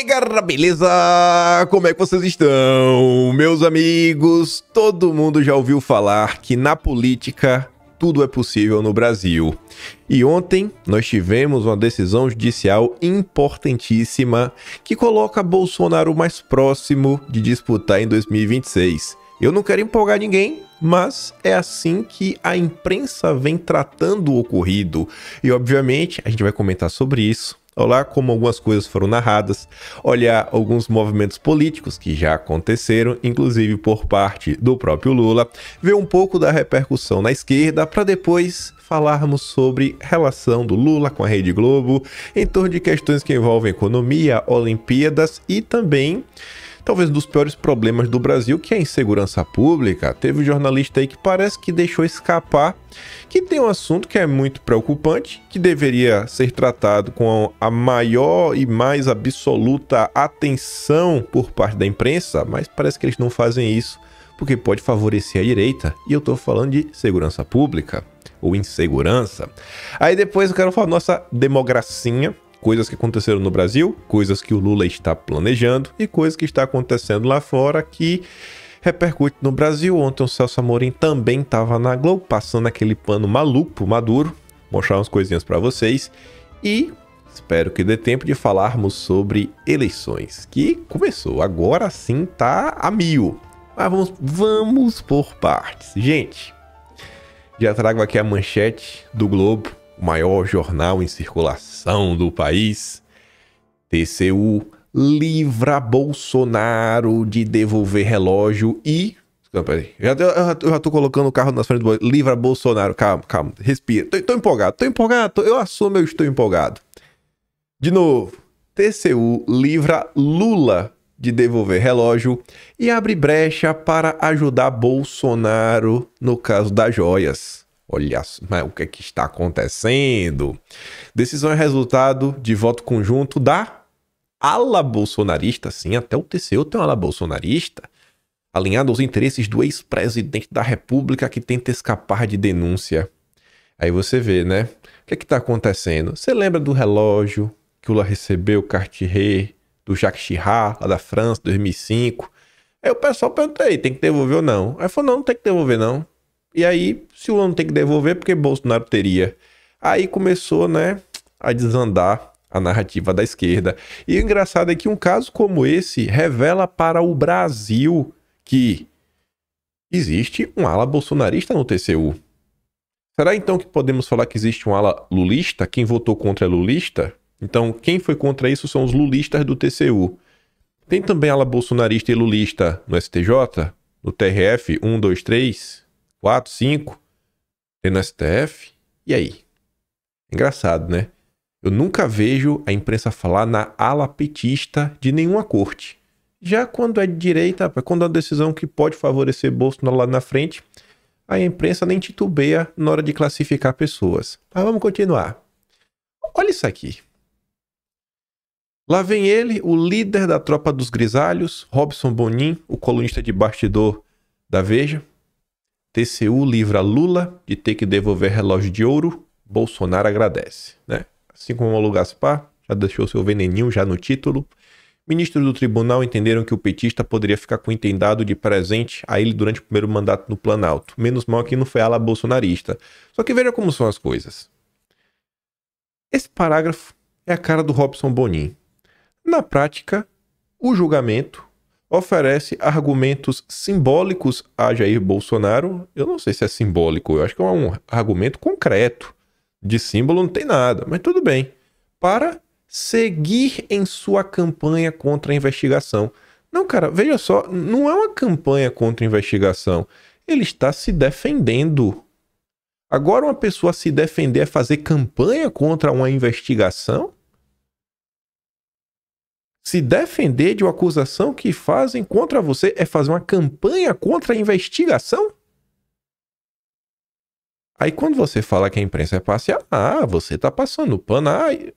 aí, galera, beleza? Como é que vocês estão? Meus amigos, todo mundo já ouviu falar que na política tudo é possível no Brasil. E ontem nós tivemos uma decisão judicial importantíssima que coloca Bolsonaro mais próximo de disputar em 2026. Eu não quero empolgar ninguém, mas é assim que a imprensa vem tratando o ocorrido. E obviamente a gente vai comentar sobre isso. Olhar como algumas coisas foram narradas, olhar alguns movimentos políticos que já aconteceram, inclusive por parte do próprio Lula, ver um pouco da repercussão na esquerda para depois falarmos sobre relação do Lula com a Rede Globo, em torno de questões que envolvem economia, Olimpíadas e também talvez um dos piores problemas do Brasil, que é a insegurança pública. Teve um jornalista aí que parece que deixou escapar que tem um assunto que é muito preocupante, que deveria ser tratado com a maior e mais absoluta atenção por parte da imprensa, mas parece que eles não fazem isso, porque pode favorecer a direita, e eu tô falando de segurança pública, ou insegurança. Aí depois eu quero falar nossa democracia, coisas que aconteceram no Brasil, coisas que o Lula está planejando e coisas que está acontecendo lá fora que repercute no Brasil. Ontem o Celso Amorim também estava na Globo, passando aquele pano maluco pro Maduro. Mostrar umas coisinhas para vocês e espero que dê tempo de falarmos sobre eleições, que começou, agora sim tá a mil. Mas vamos por partes. Gente, já trago aqui a manchete do Globo, o maior jornal em circulação do país. TCU livra Bolsonaro de devolver relógio e... Eu já tô colocando o carro na frente do... Livra Bolsonaro, calma, respira. Tô empolgado, eu assumo, eu estou empolgado. De novo, TCU livra Lula de devolver relógio e abre brecha para ajudar Bolsonaro no caso das joias. Olha, mas o que é que está acontecendo? Decisão é resultado de voto conjunto da ala bolsonarista. Sim, até o TCU tem uma ala bolsonarista, alinhado aos interesses do ex-presidente da República que tenta escapar de denúncia. Aí você vê, né? O que é que está acontecendo? Você lembra do relógio que o Lula recebeu, o Cartier, do Jacques Chirac, lá da França, 2005? Aí o pessoal perguntou aí, tem que devolver ou não? Aí falou, não tem que devolver não. E aí, se o Lula não tem que devolver, porque Bolsonaro teria? Aí começou, né, a desandar a narrativa da esquerda. E o engraçado é que um caso como esse revela para o Brasil que existe um ala bolsonarista no TCU. Será então que podemos falar que existe um ala lulista? Quem votou contra é lulista? Então, quem foi contra isso são os lulistas do TCU. Tem também ala bolsonarista e lulista no STJ, no TRF 1, 2, 3... 4, 5, tem no STF, e aí? Engraçado, né? Eu nunca vejo a imprensa falar na ala petista de nenhuma corte. Já quando é de direita, quando é uma decisão que pode favorecer Bolsonaro lá na frente, a imprensa nem titubeia na hora de classificar pessoas. Mas vamos continuar. Olha isso aqui. Lá vem ele, o líder da tropa dos grisalhos, Robson Bonin, o colunista de bastidor da Veja. TCU livra Lula de ter que devolver relógio de ouro, Bolsonaro agradece, né? Assim como o Malu Gaspar já deixou seu veneninho já no título. Ministros do tribunal entenderam que o petista poderia ficar com o intendado de presente a ele durante o primeiro mandato no Planalto. Menos mal que não foi a ala bolsonarista. Só que veja como são as coisas. Esse parágrafo é a cara do Robson Bonin. Na prática, o julgamento oferece argumentos simbólicos a Jair Bolsonaro. Eu não sei se é simbólico, eu acho que é um argumento concreto. De símbolo não tem nada, mas tudo bem. Para seguir em sua campanha contra a investigação. Não, cara, veja só, não é uma campanha contra a investigação. Ele está se defendendo. Agora uma pessoa se defender é fazer campanha contra uma investigação? Se defender de uma acusação que fazem contra você é fazer uma campanha contra a investigação? Aí quando você fala que a imprensa é parcial, você tá passando pano.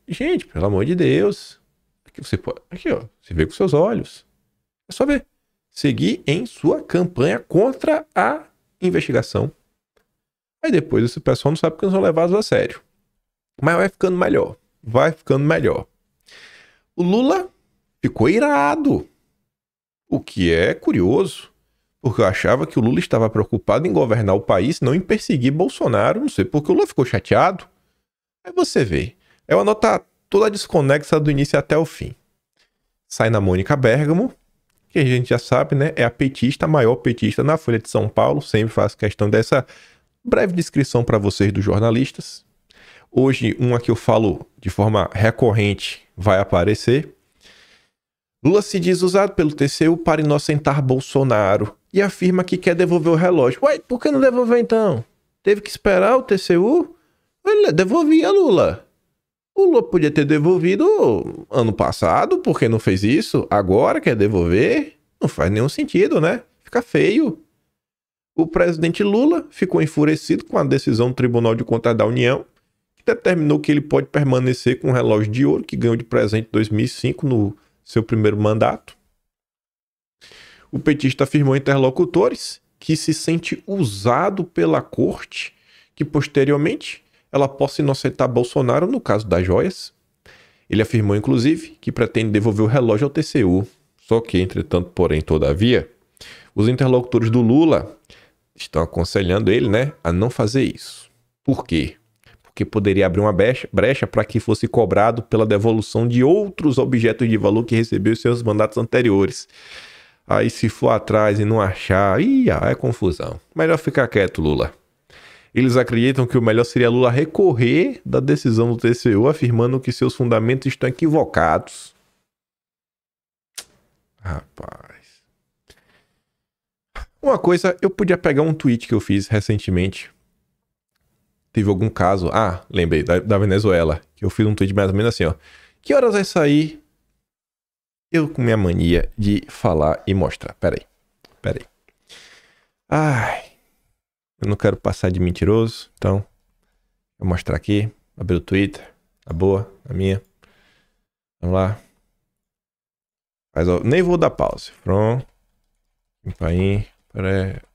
Gente, pelo amor de Deus. Aqui você pode, aqui ó, você vê com seus olhos. É só ver. Seguir em sua campanha contra a investigação. Aí depois esse pessoal não sabe porque não são levados a sério. Mas vai ficando melhor. O Lula ficou irado. O que é curioso, porque eu achava que o Lula estava preocupado em governar o país, não em perseguir Bolsonaro. Não sei porque o Lula ficou chateado. Aí você vê, é uma nota toda desconexa do início até o fim. Sai na Mônica Bergamo, que a gente já sabe, né? É a petista, a maior petista na Folha de São Paulo. Sempre faço questão dessa breve descrição para vocês dos jornalistas. Hoje, uma que eu falo de forma recorrente vai aparecer. Lula se diz usado pelo TCU para inocentar Bolsonaro e afirma que quer devolver o relógio. Ué, por que não devolveu então? Teve que esperar o TCU? Ele devolvia, Lula. O Lula podia ter devolvido ano passado, por que não fez isso? Agora quer devolver? Não faz nenhum sentido, né? Fica feio. O presidente Lula ficou enfurecido com a decisão do Tribunal de Contas da União, que determinou que ele pode permanecer com o relógio de ouro que ganhou de presente em 2005 no seu primeiro mandato. O petista afirmou a interlocutores que se sente usado pela corte, que posteriormente ela possa inocentar Bolsonaro no caso das joias. Ele afirmou, inclusive, que pretende devolver o relógio ao TCU. Só que, entretanto, porém, todavia, os interlocutores do Lula estão aconselhando ele, né, a não fazer isso. Por quê? Porque poderia abrir uma brecha para que fosse cobrado pela devolução de outros objetos de valor que recebeu em seus mandatos anteriores. Aí se for atrás e não achar, é confusão. Melhor ficar quieto, Lula. Eles acreditam que o melhor seria Lula recorrer da decisão do TCU, afirmando que seus fundamentos estão equivocados. Rapaz. Uma coisa, eu podia pegar um tweet que eu fiz recentemente. Teve algum caso... lembrei, da Venezuela. Que eu fiz um tweet mais ou menos assim, ó. Que horas vai sair? Eu com minha mania de falar e mostrar. Peraí. Eu não quero passar de mentiroso. Então, vou mostrar aqui. Abrir o Twitter. A boa, a minha. Vamos lá. Nem vou dar pause. From... Campainha.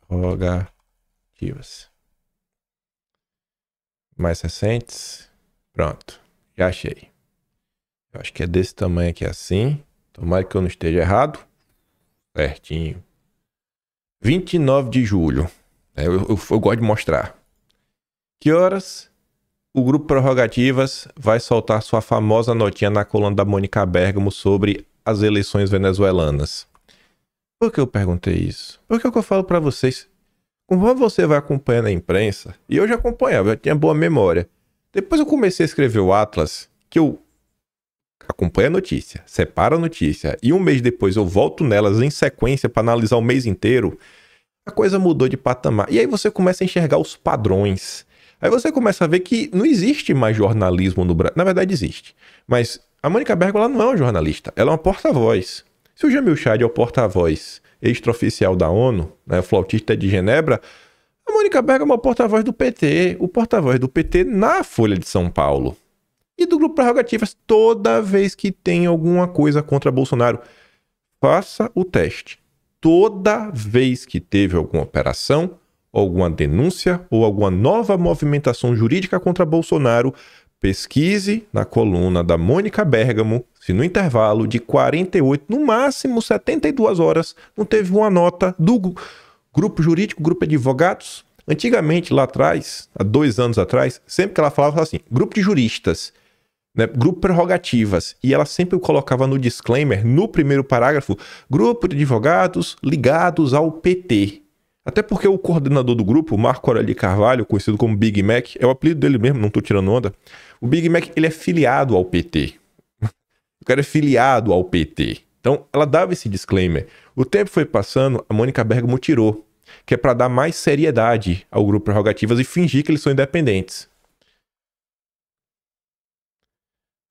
Prerrogativas. Mais recentes. Pronto. Já achei. Eu acho que é desse tamanho aqui assim. Tomara que eu não esteja errado. Certinho. 29 de julho. Eu gosto de mostrar. Que horas o Grupo Prerrogativas vai soltar sua famosa notinha na coluna da Mônica Bergamo sobre as eleições venezuelanas? Por que eu perguntei isso? Porque é o que eu falo pra vocês. Conforme você vai acompanhando a imprensa, e eu já acompanhava, eu tinha boa memória. Depois eu comecei a escrever o Atlas, que eu acompanho a notícia, separo a notícia, e um mês depois eu volto nelas em sequência para analisar o mês inteiro, a coisa mudou de patamar. E aí você começa a enxergar os padrões. Aí você começa a ver que não existe mais jornalismo no Brasil. Na verdade existe. Mas a Mônica Bergamo ela não é uma jornalista, ela é uma porta-voz. Se o Jamil Chad é o porta-voz extraoficial da ONU, né, o flautista de Genebra, a Mônica Bergamo é o porta-voz do PT, o porta-voz do PT na Folha de São Paulo. E do Grupo Prerrogativas, toda vez que tem alguma coisa contra Bolsonaro, faça o teste. Toda vez que teve alguma operação, alguma denúncia ou alguma nova movimentação jurídica contra Bolsonaro, pesquise na coluna da Mônica Bergamo se no intervalo de 48, no máximo 72 horas, não teve uma nota do grupo jurídico, grupo de advogados. Antigamente, lá atrás, há 2 anos atrás, sempre que ela falava assim, grupo de juristas, né, grupo Prerrogativas, e ela sempre colocava no disclaimer, no primeiro parágrafo, grupo de advogados ligados ao PT. Até porque o coordenador do grupo, Marco Aurélio Carvalho, conhecido como Big Mac, é o apelido dele mesmo, não tô tirando onda. O Big Mac, ele é filiado ao PT. O cara é filiado ao PT. Então, ela dava esse disclaimer. O tempo foi passando, a Mônica Bergamo tirou, que é para dar mais seriedade ao grupo Prerrogativas e fingir que eles são independentes.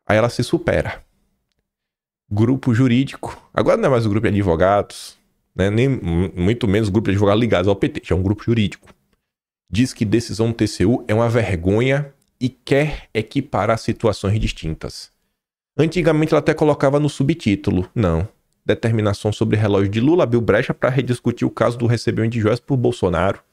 Aí ela se supera. Grupo jurídico. Agora não é mais o grupo de advogados, né? Nem muito menos o grupo de advogados ligados ao PT. Já é um grupo jurídico. Diz que decisão do TCU é uma vergonha e quer equiparar situações distintas. Antigamente ela até colocava no subtítulo. Não. Determinação sobre relógio de Lula abriu brecha para rediscutir o caso do recebimento de joias por Bolsonaro.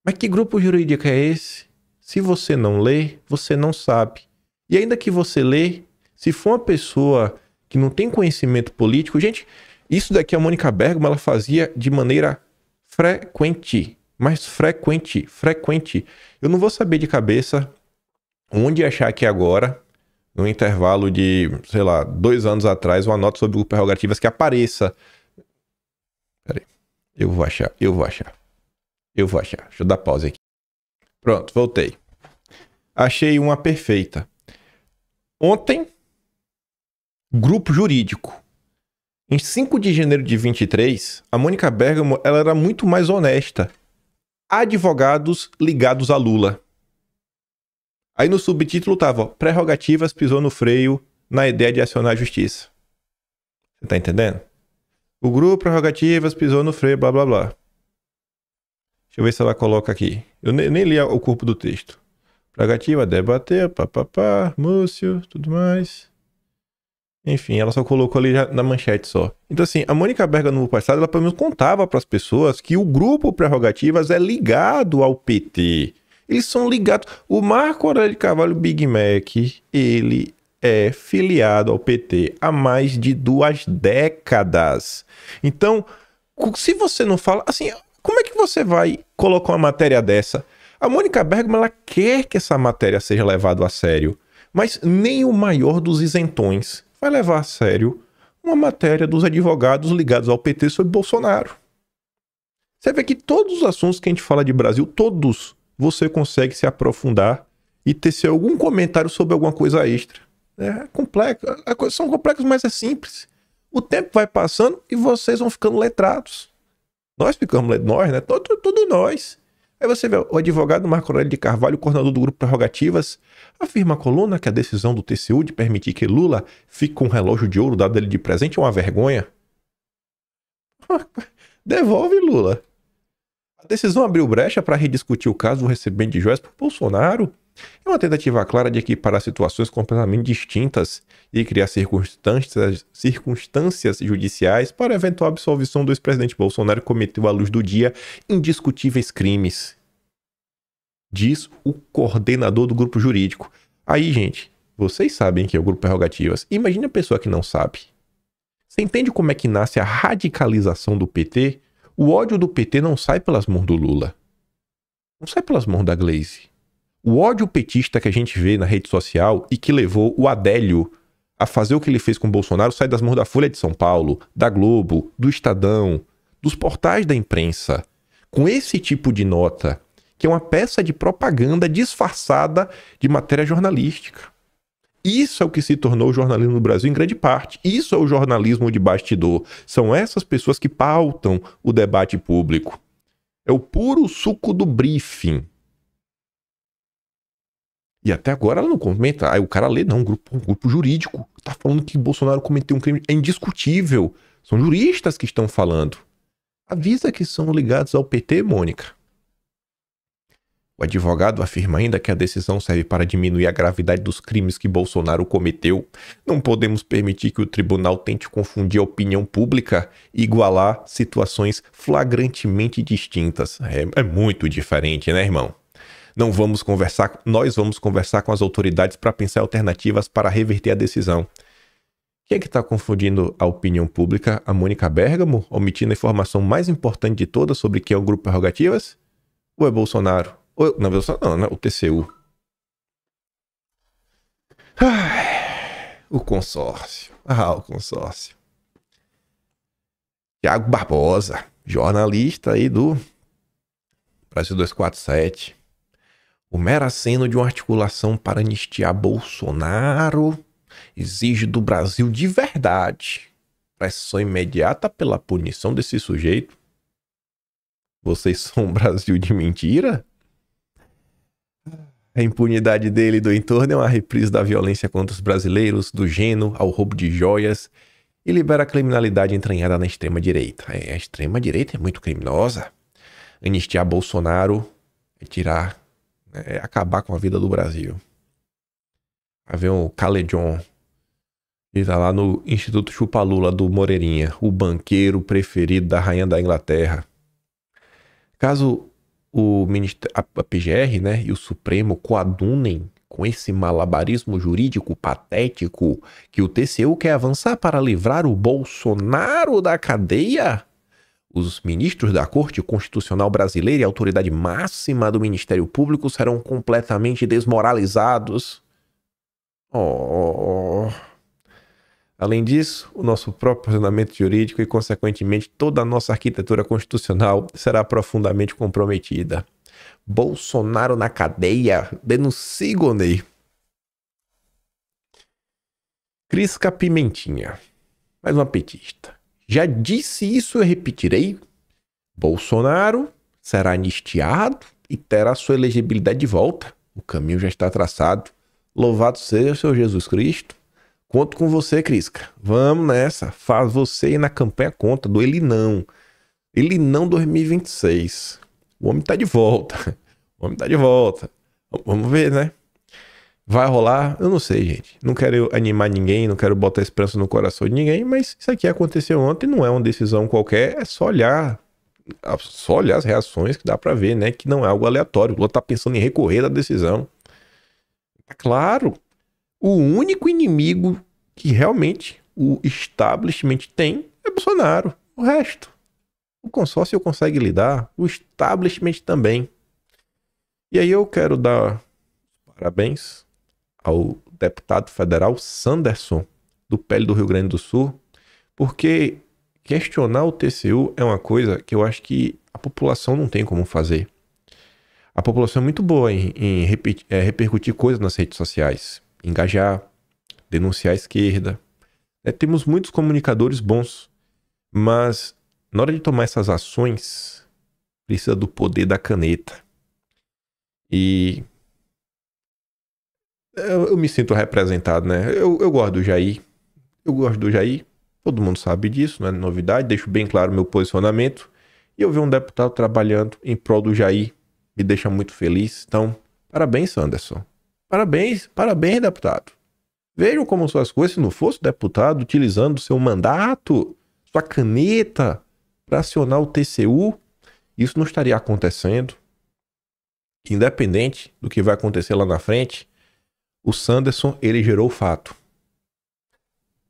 Mas que grupo jurídico é esse? Se você não lê, você não sabe. E ainda que você lê, se for uma pessoa que não tem conhecimento político. Gente, isso daqui a Mônica Bergamo, ela fazia de maneira frequente, mas frequente. Eu não vou saber de cabeça onde achar aqui agora, no intervalo de, sei lá, 2 anos atrás, uma nota sobre o prerrogativas que apareça. Peraí, eu vou achar. Deixa eu dar pausa aqui. Pronto, voltei. Achei uma perfeita. Ontem, grupo jurídico. Em 5 de janeiro de 23, a Mônica Bergamo, ela era muito mais honesta. Advogados ligados a Lula. Aí no subtítulo tava, ó, prerrogativas pisou no freio na ideia de acionar a justiça. Você tá entendendo? O grupo prerrogativas pisou no freio, blá blá blá. Deixa eu ver se ela coloca aqui. Eu nem li o corpo do texto. Prerrogativa, debater, papapá, Múcio, tudo mais. Enfim, ela só colocou ali na manchete só. Então assim, a Mônica Bergamo no passado, ela pelo menos contava para as pessoas que o grupo prerrogativas é ligado ao PT. Eles são ligados. O Marco Aurélio de Carvalho Big Mac, ele é filiado ao PT há mais de 2 décadas. Então, se você não fala... Assim, como é que você vai colocar uma matéria dessa? A Mônica Bergamo, ela quer que essa matéria seja levada a sério. Mas nem o maior dos isentões vai levar a sério uma matéria dos advogados ligados ao PT sobre Bolsonaro. Você vê que todos os assuntos que a gente fala de Brasil, todos, você consegue se aprofundar e tecer algum comentário sobre alguma coisa extra. É complexo, são complexos, mas é simples. O tempo vai passando e vocês vão ficando letrados. Nós ficamos, nós, né? Todos nós. Aí você vê o advogado Marco Aurélio de Carvalho, coordenador do grupo Prerrogativas, afirma a coluna que a decisão do TCU de permitir que Lula fique com um relógio de ouro dado ele de presente é uma vergonha. Devolve, Lula. A decisão abriu brecha para rediscutir o caso do recebimento de joias por Bolsonaro. É uma tentativa clara de equiparar situações completamente distintas e criar circunstâncias judiciais para a eventual absolvição do ex-presidente Bolsonaro que cometeu à luz do dia indiscutíveis crimes. Diz o coordenador do grupo jurídico. Aí, gente, vocês sabem que é o grupo Prerrogativas. Imagina a pessoa que não sabe. Você entende como é que nasce a radicalização do PT? O ódio do PT não sai pelas mãos do Lula. Não sai pelas mãos da Gleisi. O ódio petista que a gente vê na rede social e que levou o Adélio a fazer o que ele fez com o Bolsonaro sai das mãos da Folha de São Paulo, da Globo, do Estadão, dos portais da imprensa. Com esse tipo de nota, que é uma peça de propaganda disfarçada de matéria jornalística. Isso é o que se tornou o jornalismo no Brasil em grande parte. Isso é o jornalismo de bastidor. São essas pessoas que pautam o debate público. É o puro suco do briefing. E até agora ela não comenta. Aí o cara lê, não, um grupo jurídico. Tá falando que Bolsonaro cometeu um crime. É indiscutível. São juristas que estão falando. Avisa que são ligados ao PT, Mônica. O advogado afirma ainda que a decisão serve para diminuir a gravidade dos crimes que Bolsonaro cometeu. Não podemos permitir que o tribunal tente confundir a opinião pública e igualar situações flagrantemente distintas. É muito diferente, né, irmão? Nós vamos conversar com as autoridades para pensar alternativas para reverter a decisão. Quem é que está confundindo a opinião pública? A Mônica Bergamo, omitindo a informação mais importante de todas sobre quem é o grupo Prerrogativas? Ou é Bolsonaro? Não, o TCU. O consórcio. O consórcio. Tiago Barbosa, jornalista aí do Brasil 247. O mero aceno de uma articulação para anistiar Bolsonaro exige do Brasil de verdade pressão imediata pela punição desse sujeito. Vocês são um Brasil de mentira? A impunidade dele e do entorno é uma reprise da violência contra os brasileiros, do gênero ao roubo de joias, e libera a criminalidade entranhada na extrema-direita. A extrema-direita é muito criminosa. Anistiar Bolsonaro é acabar com a vida do Brasil. Vai ver o Calejon, ele tá lá no Instituto Chupa-Lula do Moreirinha, o banqueiro preferido da rainha da Inglaterra. Caso a PGR, né, e o Supremo coadunem com esse malabarismo jurídico patético que o TCU quer avançar para livrar o Bolsonaro da cadeia? Os ministros da Corte Constitucional Brasileira e a autoridade máxima do Ministério Público serão completamente desmoralizados. Além disso, o nosso próprio ordenamento jurídico e, consequentemente, toda a nossa arquitetura constitucional será profundamente comprometida. Bolsonaro na cadeia. Denuncie, Gonei. Crisca Pimentinha. Mais uma petista. Já disse isso e repetirei. Bolsonaro será anistiado e terá sua elegibilidade de volta. O caminho já está traçado. Louvado seja o Senhor Jesus Cristo. Conto com você, Crisca. Vamos nessa. Faz você ir na campanha contra do Ele Não. Ele Não 2026. O homem tá de volta. O homem tá de volta. Vamos ver, né? Vai rolar? Eu não sei, gente. Não quero animar ninguém, não quero botar esperança no coração de ninguém, mas isso aqui aconteceu ontem, não é uma decisão qualquer, é só olhar as reações que dá pra ver, né? Que não é algo aleatório. O Lula tá pensando em recorrer da decisão. É claro. O único inimigo que realmente o establishment tem é Bolsonaro. O resto, o consórcio consegue lidar, o establishment também. E aí eu quero dar parabéns ao deputado federal Sanderson, do PL do Rio Grande do Sul, porque questionar o TCU é uma coisa que eu acho que a população não tem como fazer. A população é muito boa em repercutir coisas nas redes sociais, engajar, denunciar a esquerda. Temos muitos comunicadores bons, mas na hora de tomar essas ações, precisa do poder da caneta. E eu me sinto representado, né? Eu gosto do Jair. Todo mundo sabe disso, não é novidade. Deixo bem claro o meu posicionamento. E eu ver um deputado trabalhando em prol do Jair me deixa muito feliz. Então, parabéns, Sanderson. Parabéns, deputado. Vejam como são as coisas. Se não fosse o deputado utilizando seu mandato, sua caneta, para acionar o TCU, isso não estaria acontecendo. Independente do que vai acontecer lá na frente, o Sanderson, ele gerou o fato.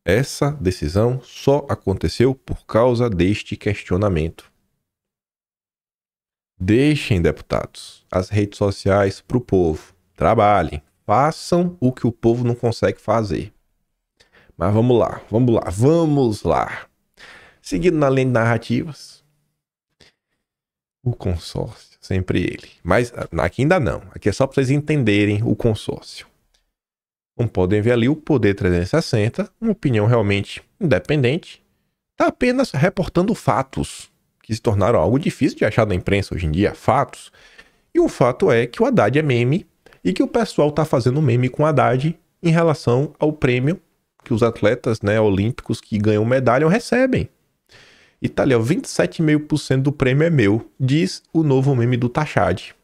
Essa decisão só aconteceu por causa deste questionamento. Deixem, deputados, as redes sociais para o povo. Trabalhem. Façam o que o povo não consegue fazer. Mas vamos lá. Seguindo na linha de narrativas. O consórcio, sempre ele. Mas aqui ainda não. Aqui é só para vocês entenderem o consórcio. Como podem ver ali, o Poder 360, uma opinião realmente independente, está apenas reportando fatos que se tornaram algo difícil de achar na imprensa hoje em dia, fatos. E o fato é que o Haddad é meme e que o pessoal está fazendo meme com o Haddad em relação ao prêmio que os atletas, né, olímpicos que ganham medalha recebem. E tá ali, ó, 27,5% do prêmio é meu, diz o novo meme do Tachad.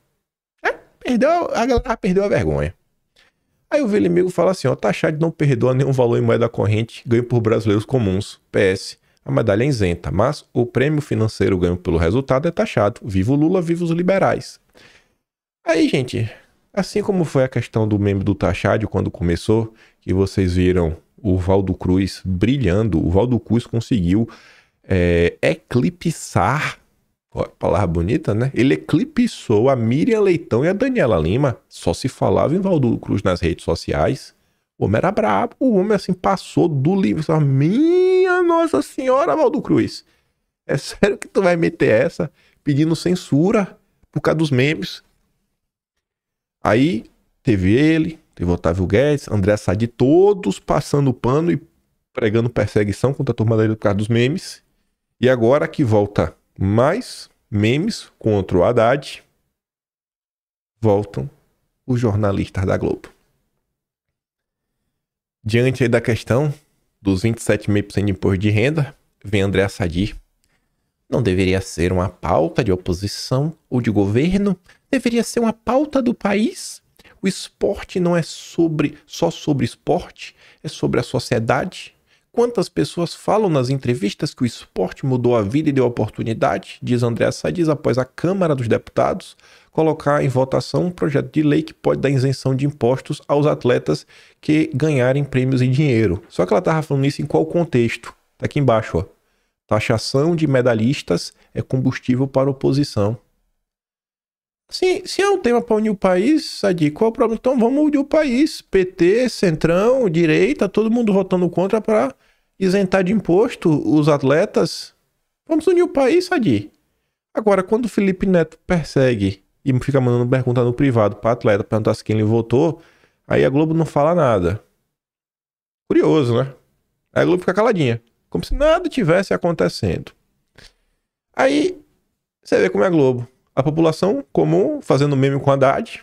A galera perdeu a vergonha. Aí o velho amigo fala assim, ó, Tachad não perdoa nenhum valor em moeda corrente ganho por brasileiros comuns. PS, a medalha é isenta, mas o prêmio financeiro ganho pelo resultado é taxado. Viva o Lula, viva os liberais. Aí, gente, assim como foi a questão do meme do Tachad quando começou, que vocês viram o Valdo Cruz brilhando, o Valdo Cruz conseguiu eclipsar, palavra bonita, né? Ele eclipsou a Miriam Leitão e a Daniela Lima. Só se falava em Valdo Cruz nas redes sociais. O homem era brabo. O homem, assim, passou do livro. Minha Nossa Senhora, Valdo Cruz. É sério que tu vai meter essa pedindo censura por causa dos memes? Aí, teve ele, teve Otávio Guedes, André Sadi, todos passando pano e pregando perseguição contra a turma dele por causa dos memes. E agora que volta mais memes contra o Haddad, voltam os jornalistas da Globo. Diante aí da questão dos 27,5% de imposto de renda, vem André Sadi. Não deveria ser uma pauta de oposição ou de governo, deveria ser uma pauta do país. O esporte não é só sobre esporte, é sobre a sociedade. quantas pessoas falam nas entrevistas que o esporte mudou a vida e deu oportunidade, diz Andréa Saidiz, após a Câmara dos Deputados colocar em votação um projeto de lei que pode dar isenção de impostos aos atletas que ganharem prêmios em dinheiro. Só que ela estava falando isso em qual contexto? Tá aqui embaixo, ó. Taxação de medalhistas é combustível para oposição. Se é um tema para unir o país, Sadi, qual é o problema? Então vamos unir o país. PT, Centrão, direita, todo mundo votando contra para isentar de imposto os atletas. Vamos unir o país, Sadi. Agora, quando o Felipe Neto persegue e fica mandando pergunta no privado para atleta, perguntar se quem ele votou, aí a Globo não fala nada. Curioso, né? Aí a Globo fica caladinha, como se nada tivesse acontecendo. Aí você vê como é a Globo. A população comum fazendo meme com a Haddad.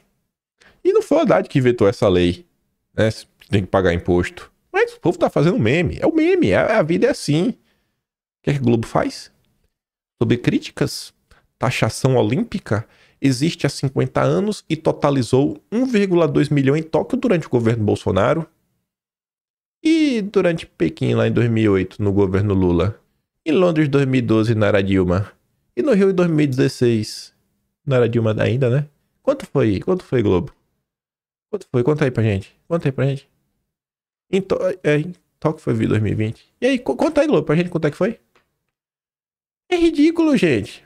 E não foi a Haddad que vetou essa lei, né? Tem que pagar imposto. Mas o povo tá fazendo meme. É o meme, a vida é assim. O que é que a Globo faz? Sobre críticas, taxação olímpica existe há 50 anos e totalizou 1,2 milhão em Tóquio durante o governo Bolsonaro. E durante Pequim, lá em 2008, no governo Lula. Em Londres, 2012, na era Dilma. E no Rio, em 2016, não era Dilma ainda, né? Quanto foi, Globo? Quanto foi? Conta aí pra gente. Em Tóquio foi 2020. E aí, conta aí, Globo, pra gente quanto é que foi? É ridículo, gente.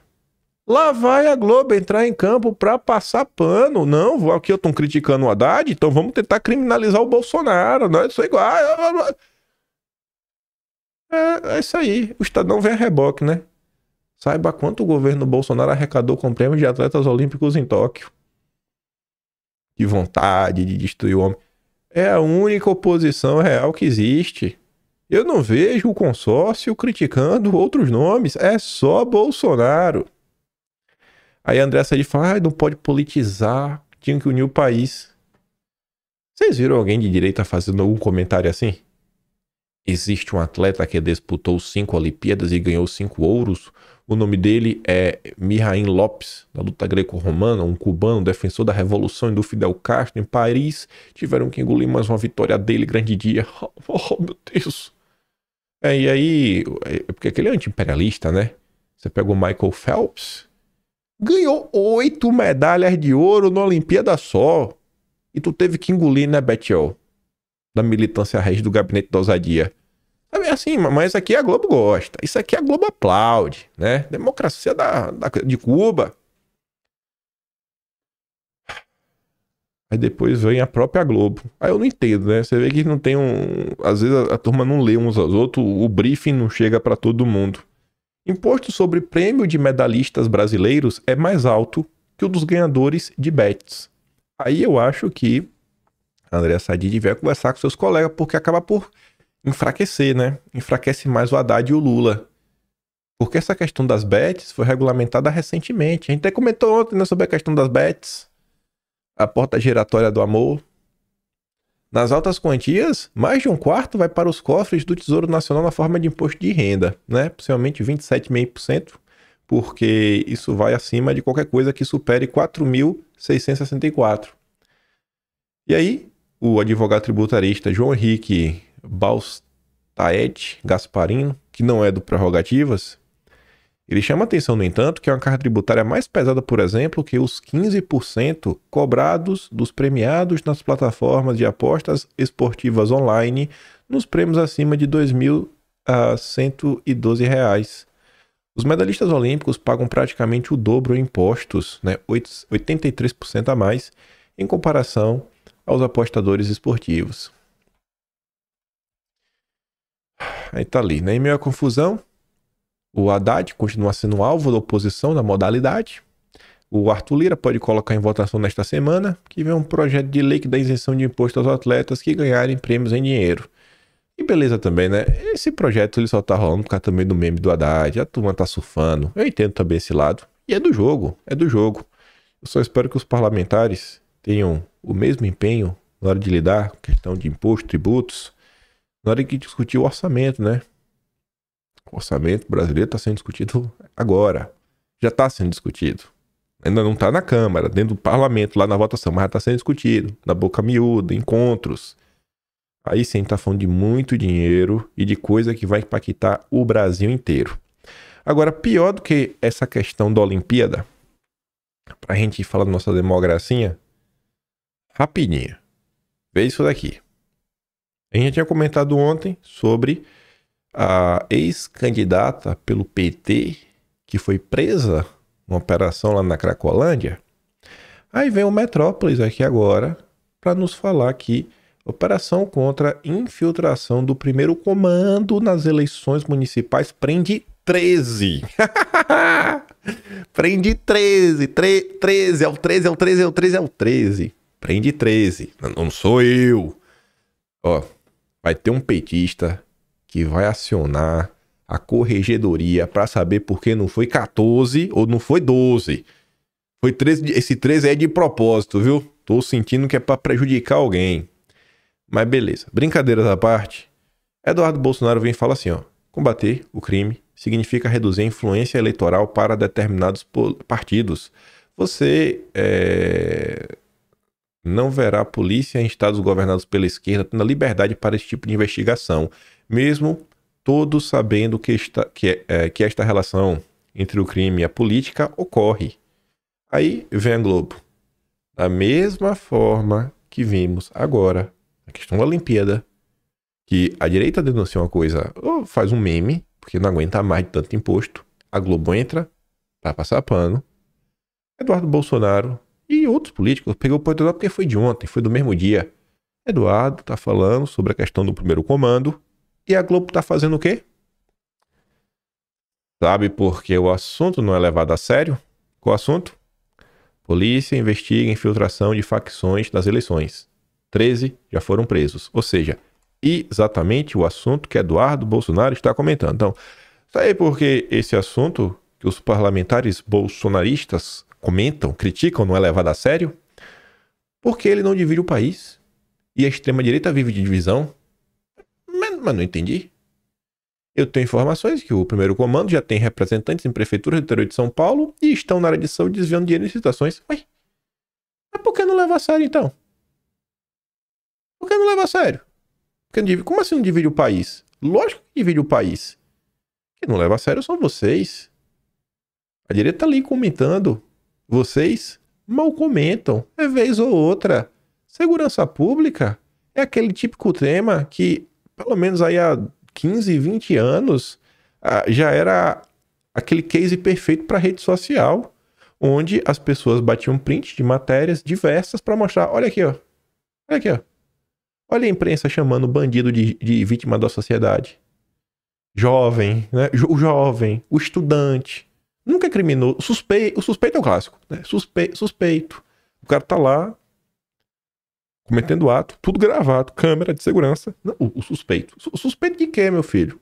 Lá vai a Globo entrar em campo pra passar pano. Não, aqui eu tô criticando o Haddad, então vamos tentar criminalizar o Bolsonaro. Não, isso é igual. É isso aí. O Estadão vem a reboque, né? Saiba quanto o governo Bolsonaro arrecadou com prêmios de atletas olímpicos em Tóquio. Que vontade de destruir o homem. É a única oposição real que existe. Eu não vejo o consórcio criticando outros nomes. É só Bolsonaro. Aí a Andréa Saidiz fala, não pode politizar, tinha que unir o país. Vocês viram alguém de direita fazendo algum comentário assim? Existe um atleta que disputou 5 Olimpíadas e ganhou 5 ouros. O nome dele é Mihail Lopes, da luta greco-romana, um cubano, defensor da revolução e do Fidel Castro em Paris. Tiveram que engolir mais uma vitória dele, grande dia. Oh, meu Deus. E aí, porque aquele é anti-imperialista, né? Você pega o Michael Phelps, ganhou 8 medalhas de ouro na Olimpíada só. E tu teve que engolir, né, Betiol? Da militância raiz do gabinete da ousadia. Sabe assim, mas aqui a Globo gosta. Isso aqui a Globo aplaude, né? Democracia de Cuba. Aí depois vem a própria Globo. Aí eu não entendo, né? Você vê que não tem às vezes a turma não lê uns aos outros, o briefing não chega pra todo mundo. Imposto sobre prêmio de medalhistas brasileiros é mais alto que o dos ganhadores de bets. Aí eu acho que a Andréa Saidiz devia conversar com seus colegas, porque acaba por enfraquecer, né? Enfraquece mais o Haddad e o Lula. Porque essa questão das bets foi regulamentada recentemente. A gente até comentou ontem, né, sobre a questão das bets. A porta giratória do amor. Nas altas quantias, mais de 1/4 vai para os cofres do Tesouro Nacional na forma de imposto de renda, né? Possivelmente 27,5%, porque isso vai acima de qualquer coisa que supere 4.664. E aí, o advogado tributarista João Henrique Balstaed Gasparino, que não é do Prerrogativas, ele chama atenção, no entanto, que é uma carga tributária mais pesada, por exemplo, que os 15% cobrados dos premiados nas plataformas de apostas esportivas online nos prêmios acima de R$ 2.112. Os medalhistas olímpicos pagam praticamente o dobro em impostos, né? 83% a mais, em comparação aos apostadores esportivos. Aí tá ali, né? Em meio à confusão, o Haddad continua sendo alvo da oposição na modalidade. O Arthur Lira pode colocar em votação nesta semana que vem um projeto de lei que dá isenção de imposto aos atletas que ganharem prêmios em dinheiro. E beleza também, né? Esse projeto ele só tá rolando por causa também do meme do Haddad. A turma tá surfando. Eu entendo também esse lado. E é do jogo. Eu só espero que os parlamentares tenham o mesmo empenho na hora de lidar com a questão de imposto, tributos, na hora de discutir o orçamento, né? O orçamento brasileiro está sendo discutido agora. Já está sendo discutido. Ainda não está na Câmara, dentro do parlamento, lá na votação, mas já está sendo discutido. Na boca miúda, encontros. Aí sim tá falando de muito dinheiro e de coisa que vai impactar o Brasil inteiro. Agora, pior do que essa questão da Olimpíada, pra gente falar da nossa democracia, rapidinho. Vê isso daqui. A gente tinha comentado ontem sobre a ex-candidata pelo PT que foi presa numa operação lá na Cracolândia. Aí vem o Metrópolis aqui agora para nos falar que operação contra infiltração do primeiro comando nas eleições municipais prende 13. Prende 13. 13, é o 13, é o 13, é o 13, é o 13. Prende 13. Não sou eu. Ó, vai ter um petista que vai acionar a corregedoria para saber por que não foi 14 ou não foi 12. Foi 13, esse 13 é de propósito, viu? Tô sentindo que é para prejudicar alguém. Mas beleza, brincadeiras à parte, Eduardo Bolsonaro vem e fala assim, ó: combater o crime significa reduzir a influência eleitoral para determinados partidos. Você não verá a polícia em estados governados pela esquerda tendo a liberdade para esse tipo de investigação, mesmo todos sabendo que esta relação entre o crime e a política ocorre. Aí vem a Globo. Da mesma forma que vimos agora a questão da Olimpíada, que a direita denuncia uma coisa, ou faz um meme, porque não aguenta mais de tanto imposto, a Globo entra para passar pano. Eduardo Bolsonaro e outros políticos pegou o oportunidade porque foi de ontem, foi do mesmo dia. Eduardo tá falando sobre a questão do primeiro comando e a Globo tá fazendo o quê? Sabe por que o assunto não é levado a sério? Qual assunto? Polícia investiga infiltração de facções nas eleições. 13 já foram presos. Ou seja, exatamente o assunto que Eduardo Bolsonaro está comentando. Então, sabe por que esse assunto que os parlamentares bolsonaristas comentam, criticam, não é levado a sério? Porque ele não divide o país. E a extrema-direita vive de divisão. Mas não entendi. Eu tenho informações que o primeiro comando já tem representantes em prefeituras do interior de São Paulo e estão na área de saúde desviando dinheiro em situações. Ué, mas por que não leva a sério então? Por que não leva a sério? Como assim não divide o país? Lógico que divide o país. Quem não leva a sério são vocês. A direita tá ali comentando. Vocês mal comentam. É vez ou outra. Segurança pública é aquele típico tema que, pelo menos aí há 15, 20 anos, já era aquele case perfeito para rede social, onde as pessoas batiam print de matérias diversas para mostrar, olha aqui, ó. Olha aqui, ó. Olha a imprensa chamando o bandido de vítima da sociedade. Jovem, né? O jovem, o estudante. Nunca é criminoso. O suspeito é o clássico, né? Suspeito. O cara tá lá cometendo ato, tudo gravado, câmera de segurança. Não, o suspeito. O suspeito de quê, meu filho?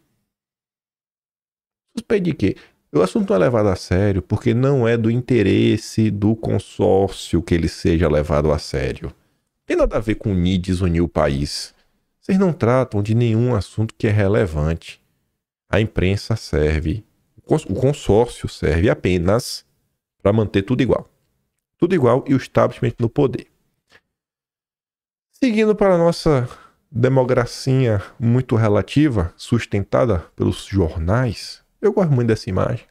Suspeito de quê? O assunto não é levado a sério porque não é do interesse do consórcio que ele seja levado a sério. Tem nada a ver com desunir o país. Vocês não tratam de nenhum assunto que é relevante. A imprensa serve, o consórcio serve apenas para manter tudo igual. Tudo igual e o establishment no poder. Seguindo para a nossa democracia muito relativa, sustentada pelos jornais, eu gosto muito dessa imagem.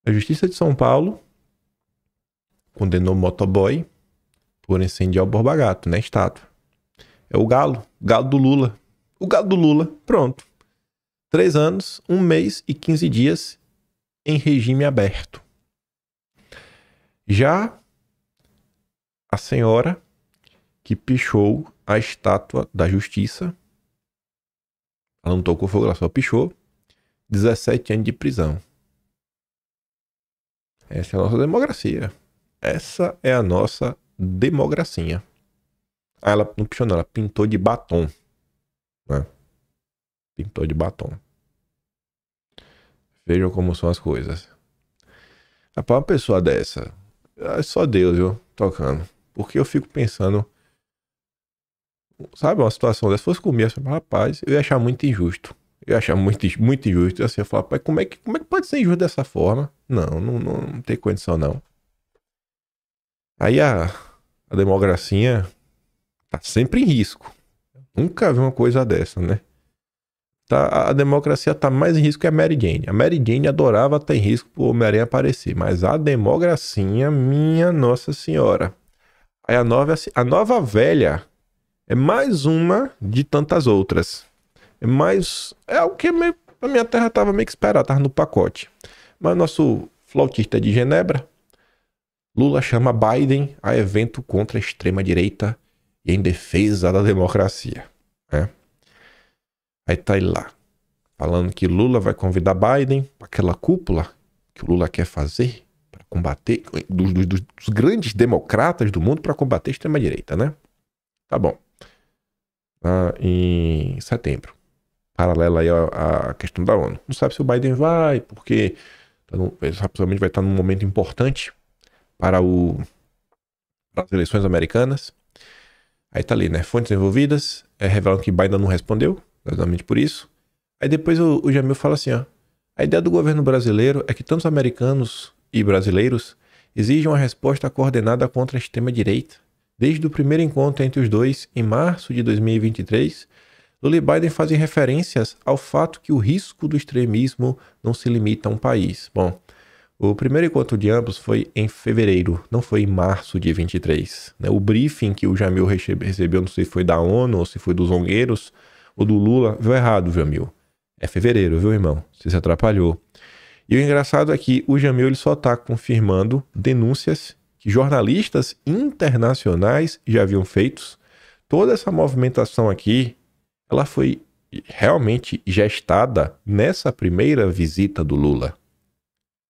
A Justiça de São Paulo condenou o motoboy por incendiar o Borba Gato, né? Estátua. É o galo do Lula. O galo do Lula, pronto. 3 anos, 1 mês e 15 dias em regime aberto. Já a senhora que pichou a estátua da Justiça, ela não tocou fogo, ela só pichou, 17 anos de prisão. Essa é a nossa democracia. Essa é a nossa democracia. Ela não pichou não, ela pintou de batom. Né? Pintou de batom. Vejam como são as coisas. Rapaz, uma pessoa dessa, é só Deus, viu, tocando. Porque eu fico pensando, sabe, uma situação dessa, se fosse comigo, eu rapaz, eu ia achar muito injusto. Eu ia achar muito injusto. Assim, eu falo, rapaz, como é que pode ser injusto dessa forma? Não tem condição, não. Aí a democracia Tá sempre em risco. Nunca vi uma coisa dessa, né? A democracia tá mais em risco que a Mary Jane. A Mary Jane adorava estar em risco pro Homem-Aranha aparecer, mas a democracia, minha Nossa Senhora. Aí a nova velha é mais uma de tantas outras. É mais. É o que a minha terra tava meio que esperada, tava no pacote. Mas nosso flautista de Genebra, Lula chama Biden a evento contra a extrema-direita e em defesa da democracia. Né? Aí tá ele lá, falando que Lula vai convidar Biden para aquela cúpula que o Lula quer fazer para combater, dos grandes democratas do mundo para combater a extrema-direita, né? Tá bom. Em setembro. Paralela aí à questão da ONU. Não sabe se o Biden vai, porque ele possivelmente vai estar num momento importante para as eleições americanas. Aí tá ali, né? Fontes envolvidas revelam que Biden não respondeu, exatamente por isso. Aí depois o Jamil fala assim, ó. A ideia do governo brasileiro é que tantos americanos e brasileiros exijam uma resposta coordenada contra a extrema-direita. Desde o primeiro encontro entre os dois, em março de 2023, Lula e Biden fazem referências ao fato que o risco do extremismo não se limita a um país. Bom, o primeiro encontro de ambos foi em fevereiro, não foi em março de 23. Né? O briefing que o Jamil recebeu, não sei se foi da ONU ou se foi dos zongueiros ou do Lula, viu errado, Jamil. É fevereiro, viu, irmão? Você se atrapalhou. E o engraçado é que o Jamil ele só está confirmando denúncias que jornalistas internacionais já haviam feito. Toda essa movimentação aqui, ela foi realmente gestada nessa primeira visita do Lula.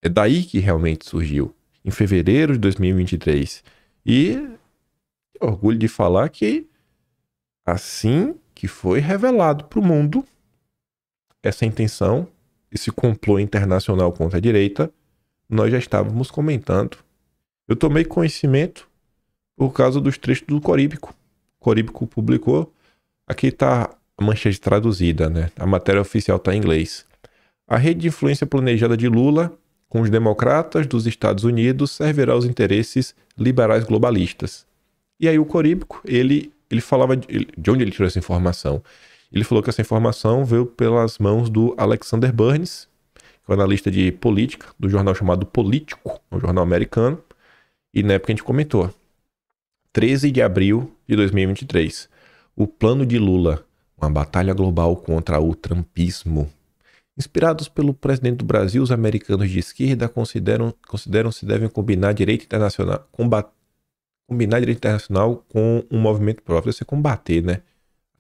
É daí que realmente surgiu, em fevereiro de 2023. E tenho orgulho de falar que assim que foi revelado para o mundo essa intenção, esse complô internacional contra a direita, nós já estávamos comentando. Eu tomei conhecimento por causa dos trechos do Coríbico. O Coríbico publicou. Aqui está a manchete traduzida, né? A matéria oficial está em inglês. A rede de influência planejada de Lula com os democratas dos Estados Unidos servirá aos interesses liberais globalistas. E aí o Coríbico, ele falava de onde ele tirou essa informação. Ele falou que essa informação veio pelas mãos do Alexander Burns, que é um analista de política, do jornal chamado Político, um jornal americano. E na época a gente comentou. 13 de abril de 2023. O plano de Lula, uma batalha global contra o trumpismo. Inspirados pelo presidente do Brasil, os americanos de esquerda consideram se devem combinar direito internacional, combinar direito internacional com um movimento próprio. Deve ser combater, né?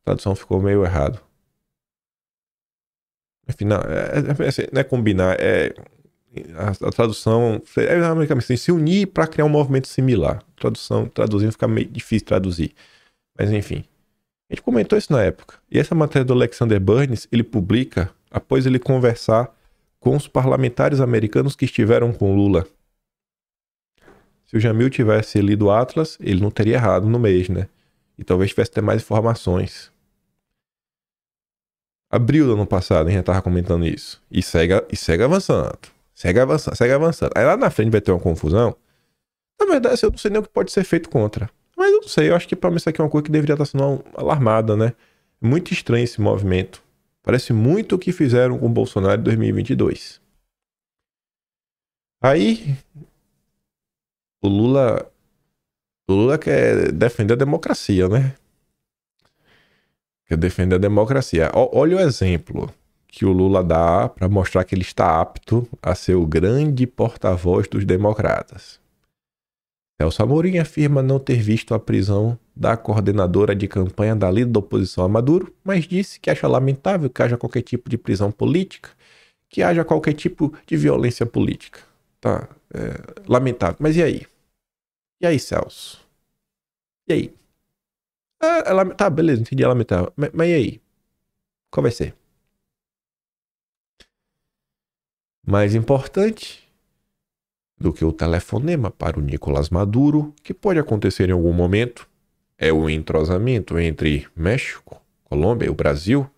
A tradução ficou meio errado. Enfim, não é combinar, a tradução é se unir para criar um movimento similar. Traduzindo fica meio difícil traduzir. Mas enfim. A gente comentou isso na época. E essa matéria do Alexander Burns, ele publica após ele conversar com os parlamentares americanos que estiveram com Lula. Se o Jamil tivesse lido o Atlas, ele não teria errado no mês, né? E talvez tivesse até mais informações. Abril do ano passado, a gente já estava comentando isso. E segue avançando. Segue avançando. Aí lá na frente vai ter uma confusão. Na verdade, eu não sei nem o que pode ser feito contra. Mas eu não sei, eu acho que pra mim isso aqui é uma coisa que deveria estar sendo alarmada, né? Muito estranho esse movimento. Parece muito o que fizeram com o Bolsonaro em 2022. Aí, o Lula quer defender a democracia, né? Quer defender a democracia. Olha o exemplo que o Lula dá para mostrar que ele está apto a ser o grande porta-voz dos democratas. Celso Amorim afirma não ter visto a prisão da coordenadora de campanha da líder da oposição a Maduro, mas disse que acha lamentável que haja qualquer tipo de prisão política, que haja qualquer tipo de violência política. Tá, lamentável. Mas e aí? E aí, Celso? E aí? Tá, beleza, entendi, é lamentável. Mas e aí? Qual vai ser? Mais importante do que o telefonema para o Nicolás Maduro, que pode acontecer em algum momento, é o entrosamento entre México, Colômbia e o Brasil,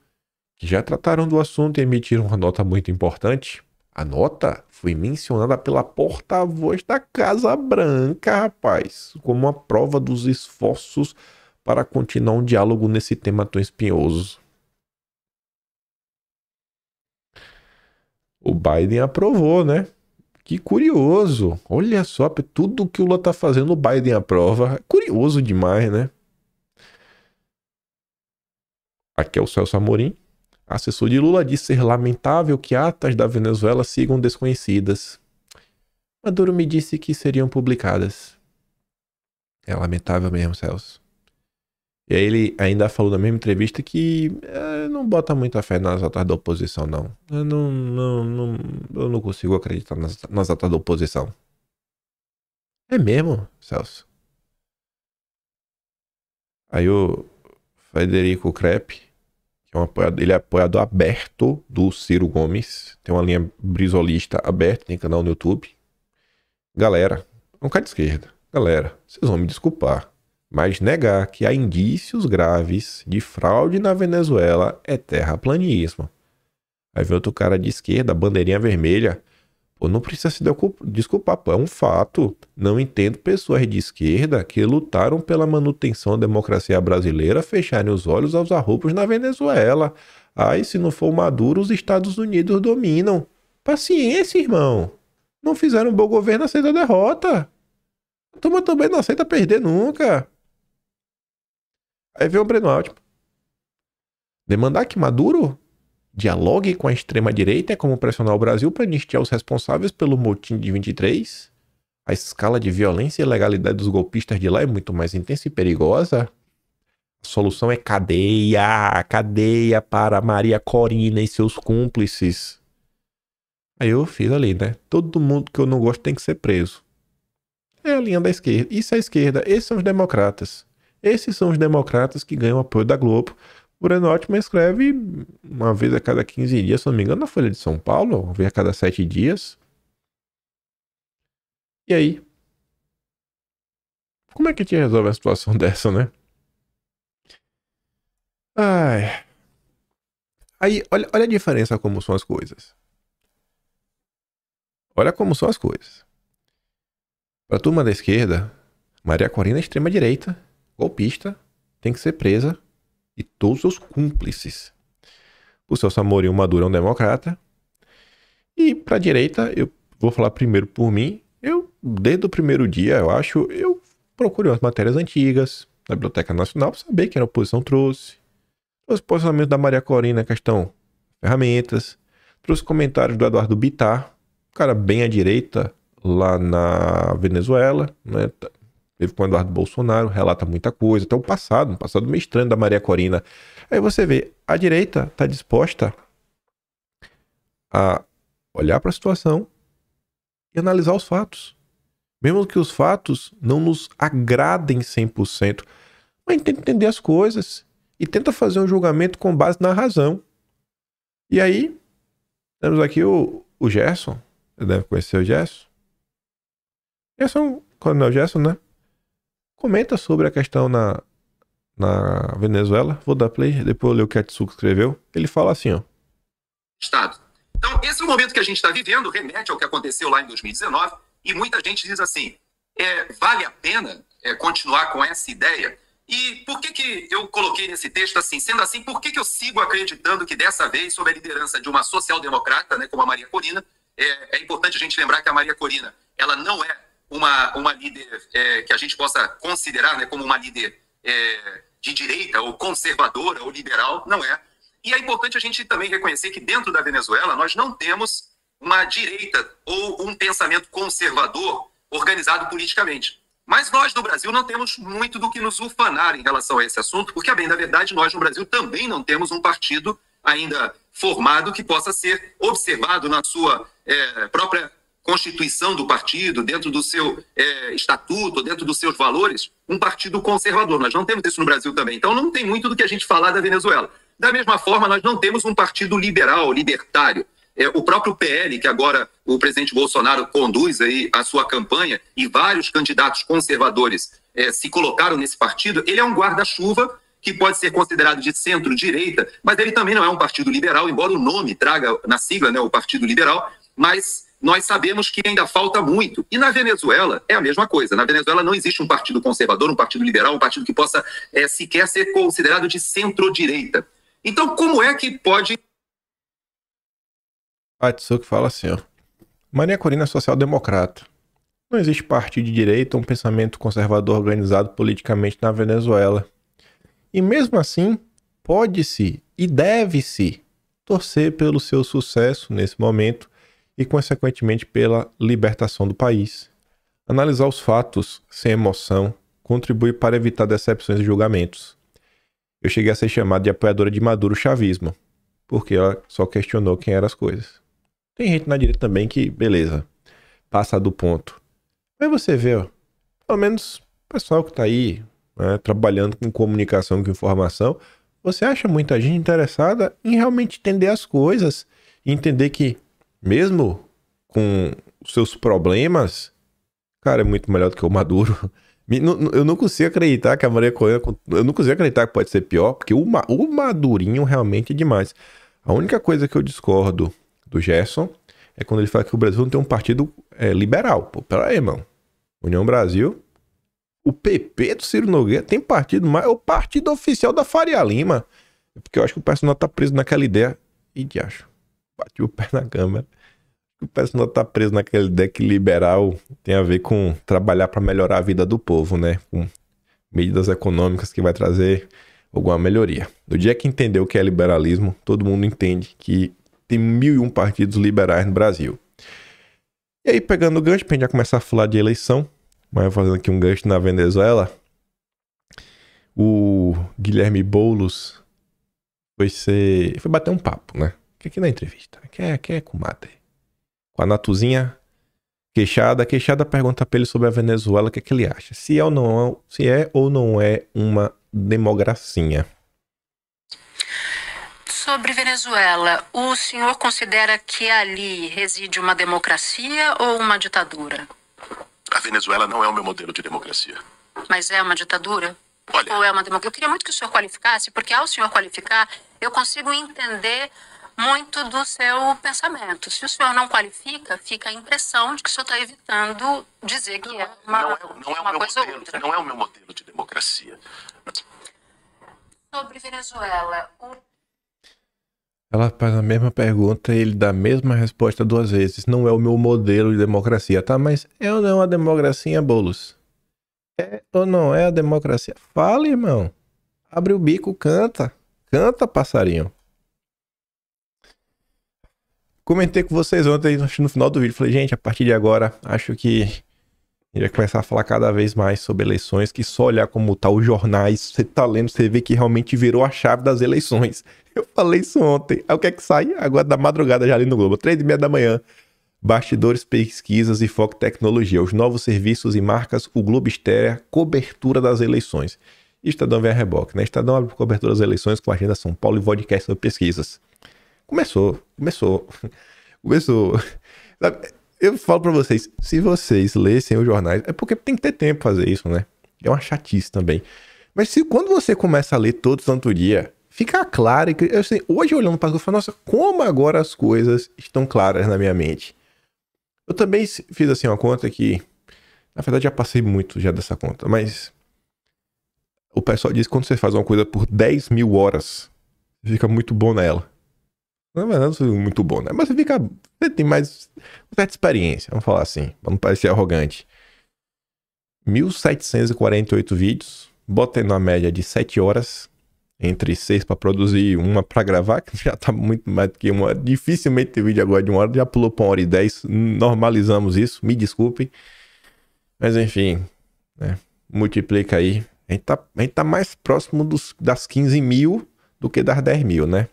que já trataram do assunto e emitiram uma nota muito importante. A nota foi mencionada pela porta-voz da Casa Branca, rapaz, como uma prova dos esforços para continuar um diálogo nesse tema tão espinhoso. O Biden aprovou, né? Que curioso. Olha só, tudo que o Lula tá fazendo, o Biden aprova. Curioso demais, né? Aqui é o Celso Amorim. Assessor de Lula diz ser lamentável que atas da Venezuela sigam desconhecidas. Maduro me disse que seriam publicadas. É lamentável mesmo, Celso. E aí ele ainda falou na mesma entrevista que não bota muita fé nas atas da oposição, não. Eu não consigo acreditar nas atas da oposição. É mesmo, Celso? Aí o Federico Crepe, que é ele é apoiador aberto do Ciro Gomes, tem uma linha brisolista aberta, tem canal no YouTube. Galera, um cara de esquerda, galera, vocês vão me desculpar, mas negar que há indícios graves de fraude na Venezuela é terraplanismo. Aí vem outro cara de esquerda, bandeirinha vermelha. Pô, não precisa se desculpar, pô, é um fato. Não entendo pessoas de esquerda que lutaram pela manutenção da democracia brasileira fecharem os olhos aos arroubos na Venezuela. Ai, se não for o Maduro, os Estados Unidos dominam. Paciência, irmão. Não fizeram um bom governo, aceita a derrota. A turma também não aceita perder nunca. Aí vem o Breno Altman. Demandar que Maduro dialogue com a extrema-direita é como pressionar o Brasil para anistiar os responsáveis pelo motim de 23? A escala de violência e ilegalidade dos golpistas de lá é muito mais intensa e perigosa? A solução é cadeia, cadeia para Maria Corina e seus cúmplices. Aí eu fiz ali, né? Todo mundo que eu não gosto tem que ser preso. É a linha da esquerda. Isso é a esquerda. Esses são os democratas. Esses são os democratas que ganham apoio da Globo. O Breno Altman escreve uma vez a cada 15 dias, se não me engano, na Folha de São Paulo, uma vez a cada 7 dias. E aí? Como é que a gente resolve a situação dessa, né? Ai. Aí, olha a diferença como são as coisas. Olha como são as coisas. Para a turma da esquerda, Maria Corina é extrema-direita, golpista, tem que ser presa. E todos os cúmplices. O Celso Amorim, o Maduro é um democrata. E para a direita, eu vou falar primeiro por mim. Desde o primeiro dia, eu procurei as matérias antigas da Biblioteca Nacional para saber que a oposição trouxe. Os posicionamentos da Maria Corina, questão ferramentas. Trouxe comentários do Eduardo Bittar, um cara bem à direita lá na Venezuela, né? Teve com o Eduardo Bolsonaro, relata muita coisa, até um passado meio estranho da Maria Corina. Aí você vê, a direita está disposta a olhar para a situação e analisar os fatos. Mesmo que os fatos não nos agradem 100%, mas tenta entender as coisas e tenta fazer um julgamento com base na razão. E aí, temos aqui o Gerson, você deve conhecer o Gerson. Coronel Gerson, né? Comenta sobre a questão na Venezuela. Vou dar play, depois eu ler o que a Tsuko escreveu. Ele fala assim, ó. Estado. Então, esse é o momento que a gente está vivendo, remete ao que aconteceu lá em 2019, e muita gente diz assim, vale a pena continuar com essa ideia? E por que eu coloquei nesse texto assim? Sendo assim, por que eu sigo acreditando que dessa vez, sob a liderança de uma social-democrata, né, como a Maria Corina, é importante a gente lembrar que a Maria Corina, ela não é uma líder que a gente possa considerar, né, como uma líder de direita, ou conservadora, ou liberal, não é. E é importante a gente também reconhecer que dentro da Venezuela nós não temos uma direita ou um pensamento conservador organizado politicamente. Mas nós no Brasil não temos muito do que nos ufanar em relação a esse assunto, porque, a bem da verdade, nós no Brasil também não temos um partido ainda formado que possa ser observado na sua própria constituição do partido, dentro do seu estatuto, dentro dos seus valores, um partido conservador. Nós não temos isso no Brasil também. Então não tem muito do que a gente falar da Venezuela. Da mesma forma, nós não temos um partido liberal, libertário. O próprio PL, que agora o presidente Bolsonaro conduz aí a sua campanha, e vários candidatos conservadores se colocaram nesse partido, ele é um guarda-chuva que pode ser considerado de centro-direita, mas ele também não é um partido liberal, embora o nome traga na sigla, né, o Partido Liberal, mas nós sabemos que ainda falta muito. E na Venezuela é a mesma coisa. Na Venezuela não existe um partido conservador, um partido liberal, um partido que possa sequer ser considerado de centro-direita. Então, como é que pode... Atsuki fala assim, ó. Maria Corina é social-democrata. Não existe partido de direita ou um pensamento conservador organizado politicamente na Venezuela. E mesmo assim, pode-se e deve-se torcer pelo seu sucesso nesse momento e, consequentemente, pela libertação do país. Analisar os fatos sem emoção contribui para evitar decepções e julgamentos. Eu cheguei a ser chamado de apoiadora de Maduro chavismo, porque ela só questionou quem eram as coisas. Tem gente na direita também que, beleza, passa do ponto. Mas você vê, ó, pelo menos o pessoal que tá aí, né, trabalhando com comunicação, com informação, você acha muita gente interessada em realmente entender as coisas e entender que, mesmo com os seus problemas, cara, é muito melhor do que o Maduro. Eu não consigo acreditar que a Maria Corina... Eu não consigo acreditar que pode ser pior, porque o Madurinho realmente é demais. A única coisa que eu discordo do Gerson é quando ele fala que o Brasil não tem um partido liberal. Pô, pera aí, irmão. União Brasil... O PP do Ciro Nogueira tem partido, mas é o partido oficial da Faria Lima. Porque eu acho que o personal tá preso naquela ideia. Ih, acho. Bati o pé na câmera. O personal tá preso naquela ideia que liberal tem a ver com trabalhar para melhorar a vida do povo, né? Com medidas econômicas que vai trazer alguma melhoria. No dia que entender o que é liberalismo, todo mundo entende que tem 1001 partidos liberais no Brasil. E aí, pegando o gancho, pra gente já começar a falar de eleição, mas fazendo aqui um gancho na Venezuela, o Guilherme Boulos foi bater um papo, né? Aqui na entrevista. Que é comadre. Com a Natuzinha Queixada. A Queixada pergunta pra ele sobre a Venezuela, o que é que ele acha. Se é ou não é uma democracia. Sobre Venezuela, o senhor considera que ali reside uma democracia ou uma ditadura? A Venezuela não é o meu modelo de democracia. Mas é uma ditadura? Olha... Ou é uma democracia? Eu queria muito que o senhor qualificasse, porque ao senhor qualificar, eu consigo entender muito do seu pensamento. Se o senhor não qualifica, fica a impressão de que o senhor está evitando dizer que é uma coisa ou outra. Não é o meu modelo de democracia. Sobre Venezuela, Ela faz a mesma pergunta e ele dá a mesma resposta duas vezes. Não é o meu modelo de democracia, tá? Mas é ou não a democracia, Boulos? É ou não é a democracia? Fala, irmão. Abre o bico, canta. Canta, passarinho. Comentei com vocês ontem, no final do vídeo. Falei, gente, a partir de agora, acho que a gente vai começar a falar cada vez mais sobre eleições, que só olhar como tá os jornais, você tá lendo, você vê que realmente virou a chave das eleições. Eu falei isso ontem. Aí o que é que sai? Agora da madrugada já ali no Globo, 3h30 da manhã. Bastidores, pesquisas e foco em tecnologia. Os novos serviços e marcas, o Globo Estéreo, cobertura das eleições. E o Estadão vem a reboque, né? Estadão abre cobertura das eleições com a agenda São Paulo e podcast sobre pesquisas. Começou. Eu falo pra vocês, se vocês lessem os jornais, é porque tem que ter tempo pra fazer isso, né? É uma chatice também. Mas quando você começa a ler todo santo dia, fica claro que, assim, hoje olhando para eu falo, nossa, como agora as coisas estão claras na minha mente. Eu também fiz assim uma conta que, na verdade já passei muito já dessa conta, mas o pessoal diz que quando você faz uma coisa por 10.000 horas, fica muito bom nela. Na verdade, não é muito bom, né? Mas você tem mais certa experiência, vamos falar assim, pra não parecer arrogante. 1.748 vídeos, botei na média de 7 horas, entre 6 para produzir, uma para gravar, que já tá muito mais do que uma hora. Dificilmente tem vídeo agora de 1 hora, já pulou pra 1h10, normalizamos isso, me desculpem. Mas enfim, né? Multiplica aí. A gente tá mais próximo das 15.000 do que das 10.000, né?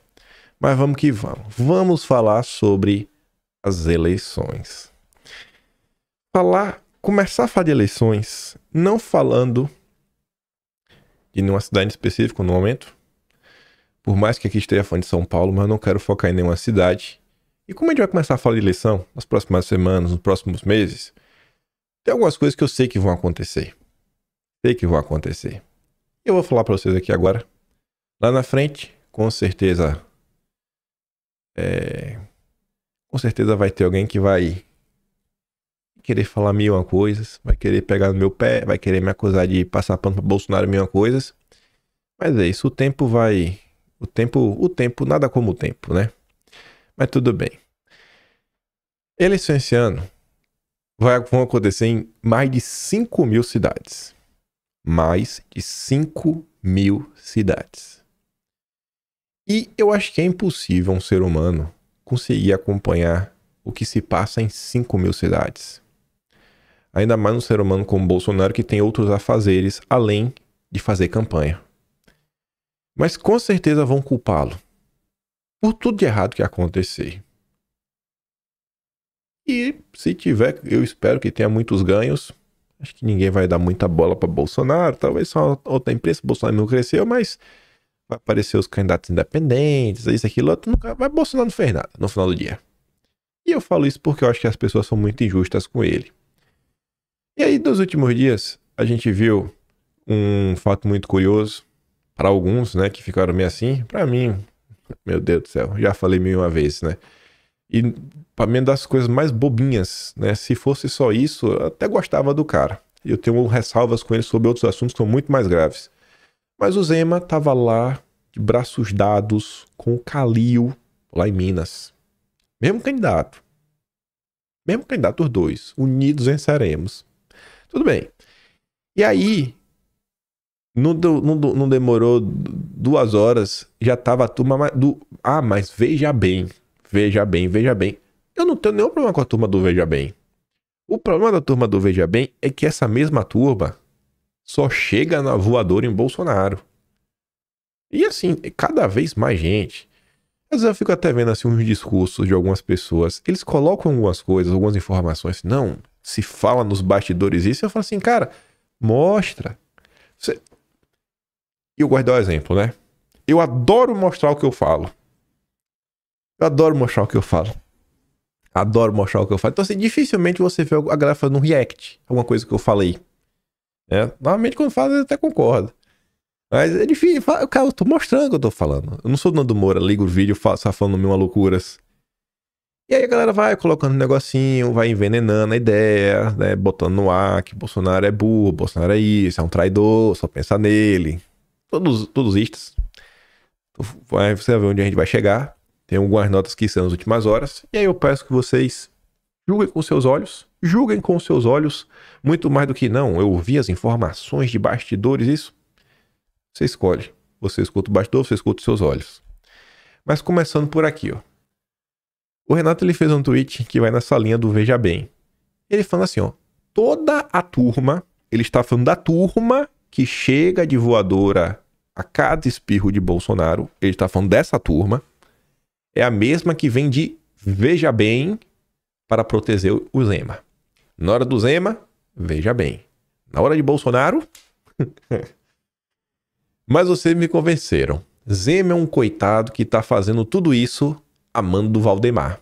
Mas vamos que vamos. Vamos falar sobre as eleições. Começar a falar de eleições, não falando de nenhuma cidade específica no momento. Por mais que aqui esteja falando de São Paulo, mas eu não quero focar em nenhuma cidade. E como a gente vai começar a falar de eleição nas próximas semanas, nos próximos meses, tem algumas coisas que eu sei que vão acontecer. Eu vou falar para vocês aqui agora. Lá na frente, com certeza vai ter alguém que vai querer falar mil uma coisas, vai querer pegar no meu pé, vai querer me acusar de passar pano pra Bolsonaro mil uma coisas. Mas é isso, o tempo, nada como o tempo, né? Mas tudo bem. Eleições esse ano vão acontecer em mais de 5 mil cidades. Mais de 5 mil cidades. E eu acho que é impossível um ser humano conseguir acompanhar o que se passa em 5 mil cidades. Ainda mais um ser humano como Bolsonaro, que tem outros afazeres além de fazer campanha. Mas com certeza vão culpá-lo por tudo de errado que acontecer. E se tiver, eu espero que tenha muitos ganhos. Acho que ninguém vai dar muita bola para Bolsonaro. Talvez só outra imprensa. Bolsonaro não cresceu, mas vai aparecer os candidatos independentes, isso, aquilo, outro. Mas Bolsonaro não fez nada no final do dia. E eu falo isso porque eu acho que as pessoas são muito injustas com ele. E aí, nos últimos dias, a gente viu um fato muito curioso. Para alguns, né, que ficaram meio assim. Para mim, meu Deus do céu, já falei mil uma vez, né? E para mim, das coisas mais bobinhas, né? Se fosse só isso, eu até gostava do cara. Eu tenho ressalvas com ele sobre outros assuntos que são muito mais graves. Mas o Zema tava lá, de braços dados, com o Calil, lá em Minas. Mesmo candidato, os dois. Unidos venceremos. Tudo bem. E aí, não demorou 2 horas, já tava a turma... mas veja bem. Eu não tenho nenhum problema com a turma do Veja Bem. O problema da turma do Veja Bem é que essa mesma turma só chega na voadora em Bolsonaro. E assim, cada vez mais gente. Às vezes eu fico até vendo assim uns discursos de algumas pessoas. Eles colocam algumas coisas, algumas informações. Não, se fala nos bastidores isso. Eu falo assim, cara, mostra. E eu gosto de dar um exemplo, né? Eu adoro mostrar o que eu falo. Adoro mostrar o que eu falo. Então, assim, dificilmente você vê a galera fazendo um react. Alguma coisa que eu falei. Normalmente, quando fala, eu até concordo. Mas é difícil. Cara, eu tô mostrando o que eu tô falando. Eu não sou do Nando Moura, ligo o vídeo, só falando mil loucuras. E aí a galera vai colocando um negocinho, vai envenenando a ideia, né? Botando no ar que Bolsonaro é burro, Bolsonaro é isso, é um traidor, só pensa nele. Todos istas. Você vai ver onde a gente vai chegar. Tem algumas notas que são nas últimas horas. E aí eu peço que vocês julguem com seus olhos. Julguem com seus olhos. Muito mais do que não. Eu ouvi as informações de bastidores, isso. Você escolhe. Você escuta o bastidor, você escuta os seus olhos. Mas começando por aqui, ó. O Renato, ele fez um tweet que vai nessa linha do Veja Bem. Ele fala assim, ó. Toda a turma, ele está falando da turma que chega de voadora a cada espirro de Bolsonaro. Ele está falando dessa turma. É a mesma que vem de Veja Bem para proteger o Zema. Na hora do Zema, Veja Bem. Na hora de Bolsonaro... Mas vocês me convenceram. Zema é um coitado que tá fazendo tudo isso a mando do Valdemar.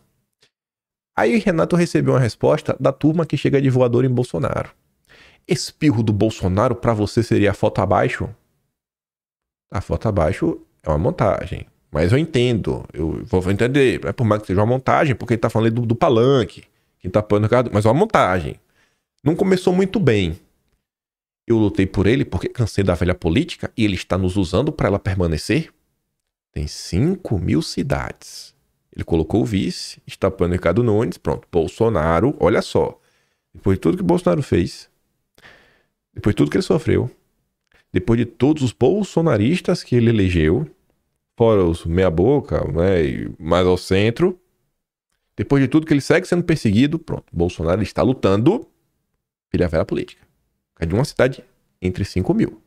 Aí Renato recebeu uma resposta da turma que chega de voador em Bolsonaro. Espirro do Bolsonaro pra você seria a foto abaixo? A foto abaixo é uma montagem. Mas eu entendo. Eu vou entender. É por mais que seja uma montagem, porque ele tá falando do palanque. Quem tá apoiando o cara... Mas é uma montagem. Não começou muito bem. Eu lutei por ele porque cansei da velha política e ele está nos usando para ela permanecer. Tem 5 mil cidades. Ele colocou o vice, está apoiando o Ricardo Nunes, pronto. Bolsonaro, olha só. Depois de tudo que Bolsonaro fez, depois de tudo que ele sofreu, depois de todos os bolsonaristas que ele elegeu, fora os meia-boca, né, e mais ao centro, depois de tudo que ele segue sendo perseguido, pronto. Bolsonaro está lutando pela velha política. É de uma cidade entre 5 mil.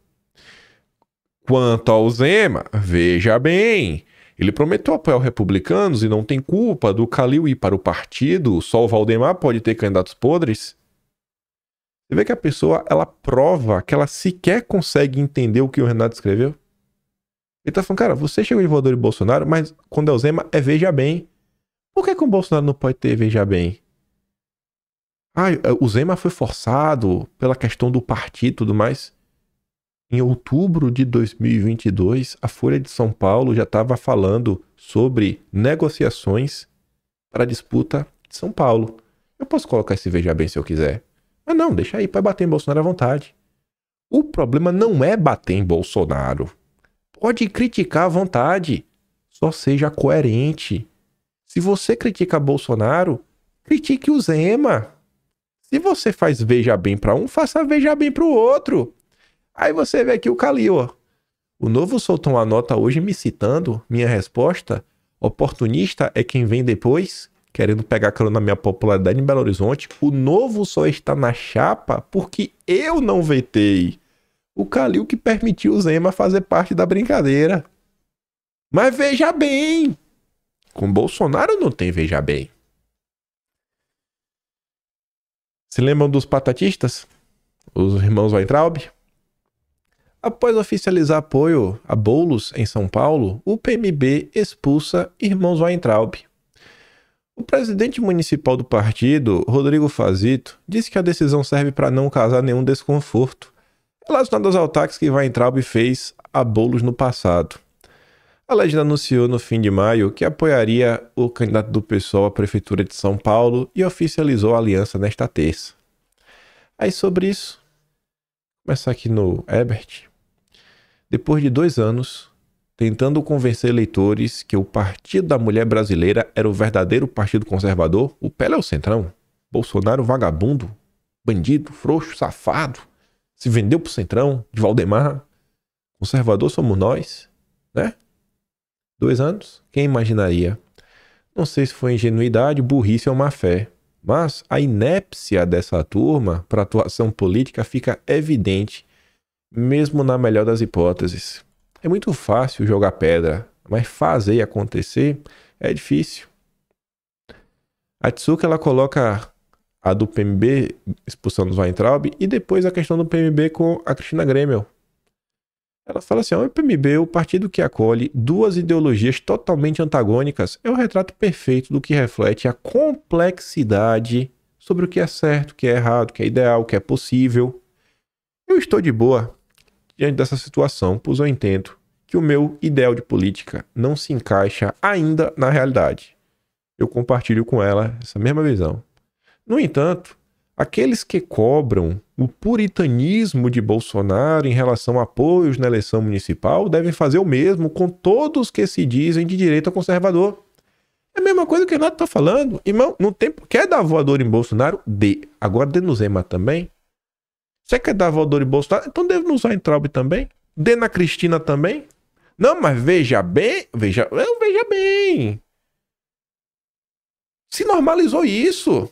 Quanto ao Zema, veja bem, ele prometeu apoiar os republicanos e não tem culpa do Calil ir para o partido, só o Valdemar pode ter candidatos podres. Você vê que a pessoa, ela prova que ela sequer consegue entender o que o Renato escreveu. Ele tá falando, cara, você chegou de voador de Bolsonaro, mas quando é o Zema, é veja bem. Por que o Bolsonaro não pode ter veja bem? O Zema foi forçado pela questão do partido e tudo mais. Em outubro de 2022, a Folha de São Paulo já estava falando sobre negociações para a disputa de São Paulo. Eu posso colocar esse Veja Bem se eu quiser. Mas não, deixa aí para bater em Bolsonaro à vontade. O problema não é bater em Bolsonaro. Pode criticar à vontade. Só seja coerente. Se você critica Bolsonaro, critique o Zema. Se você faz Veja Bem para um, faça Veja Bem para o outro. Aí você vê aqui o Calil, ó. O Novo soltou uma nota hoje me citando, minha resposta, oportunista é quem vem depois, querendo pegar carona na minha popularidade em Belo Horizonte. O Novo só está na chapa porque eu não vetei. O Calil que permitiu o Zema fazer parte da brincadeira. Mas veja bem, com Bolsonaro não tem Veja Bem. Se lembram dos patatistas? Os irmãos Weintraub? Após oficializar apoio a Boulos em São Paulo, o PMB expulsa irmãos Weintraub. O presidente municipal do partido, Rodrigo Fazito, disse que a decisão serve para não causar nenhum desconforto relacionado aos ataques que Weintraub fez a Boulos no passado. A legenda anunciou no fim de maio que apoiaria o candidato do PSOL à Prefeitura de São Paulo e oficializou a aliança nesta terça. Aí sobre isso, começar aqui no Ebert. Depois de 2 anos, tentando convencer eleitores que o Partido da Mulher Brasileira era o verdadeiro partido conservador, o PL é o centrão. Bolsonaro vagabundo, bandido, frouxo, safado, se vendeu pro centrão, de Valdemar. Conservador somos nós, né? 2 anos? Quem imaginaria? Não sei se foi ingenuidade, burrice ou má fé, mas a inépcia dessa turma para atuação política fica evidente, mesmo na melhor das hipóteses. É muito fácil jogar pedra, mas fazer acontecer é difícil. A Tsuka, ela coloca a do PMB expulsando os Weintraub e depois a questão do PMB com a Cristina Gremel. Ela fala assim, o PMB, o partido que acolhe 2 ideologias totalmente antagônicas, é o retrato perfeito do que reflete a complexidade sobre o que é certo, o que é errado, o que é ideal, o que é possível. Eu estou de boa diante dessa situação, pois eu entendo que o meu ideal de política não se encaixa ainda na realidade. Eu compartilho com ela essa mesma visão. No entanto, aqueles que cobram o puritanismo de Bolsonaro em relação a apoios na eleição municipal devem fazer o mesmo com todos que se dizem de direita conservador. É a mesma coisa que o Renato está falando. Irmão, não tem... Quer dar voador em Bolsonaro? Dê. Agora dê no Zema também. Você quer dar voador em Bolsonaro? Então deve nos Weintraub também. Dê na Cristina também. Não, mas veja bem. Veja bem. Se normalizou isso.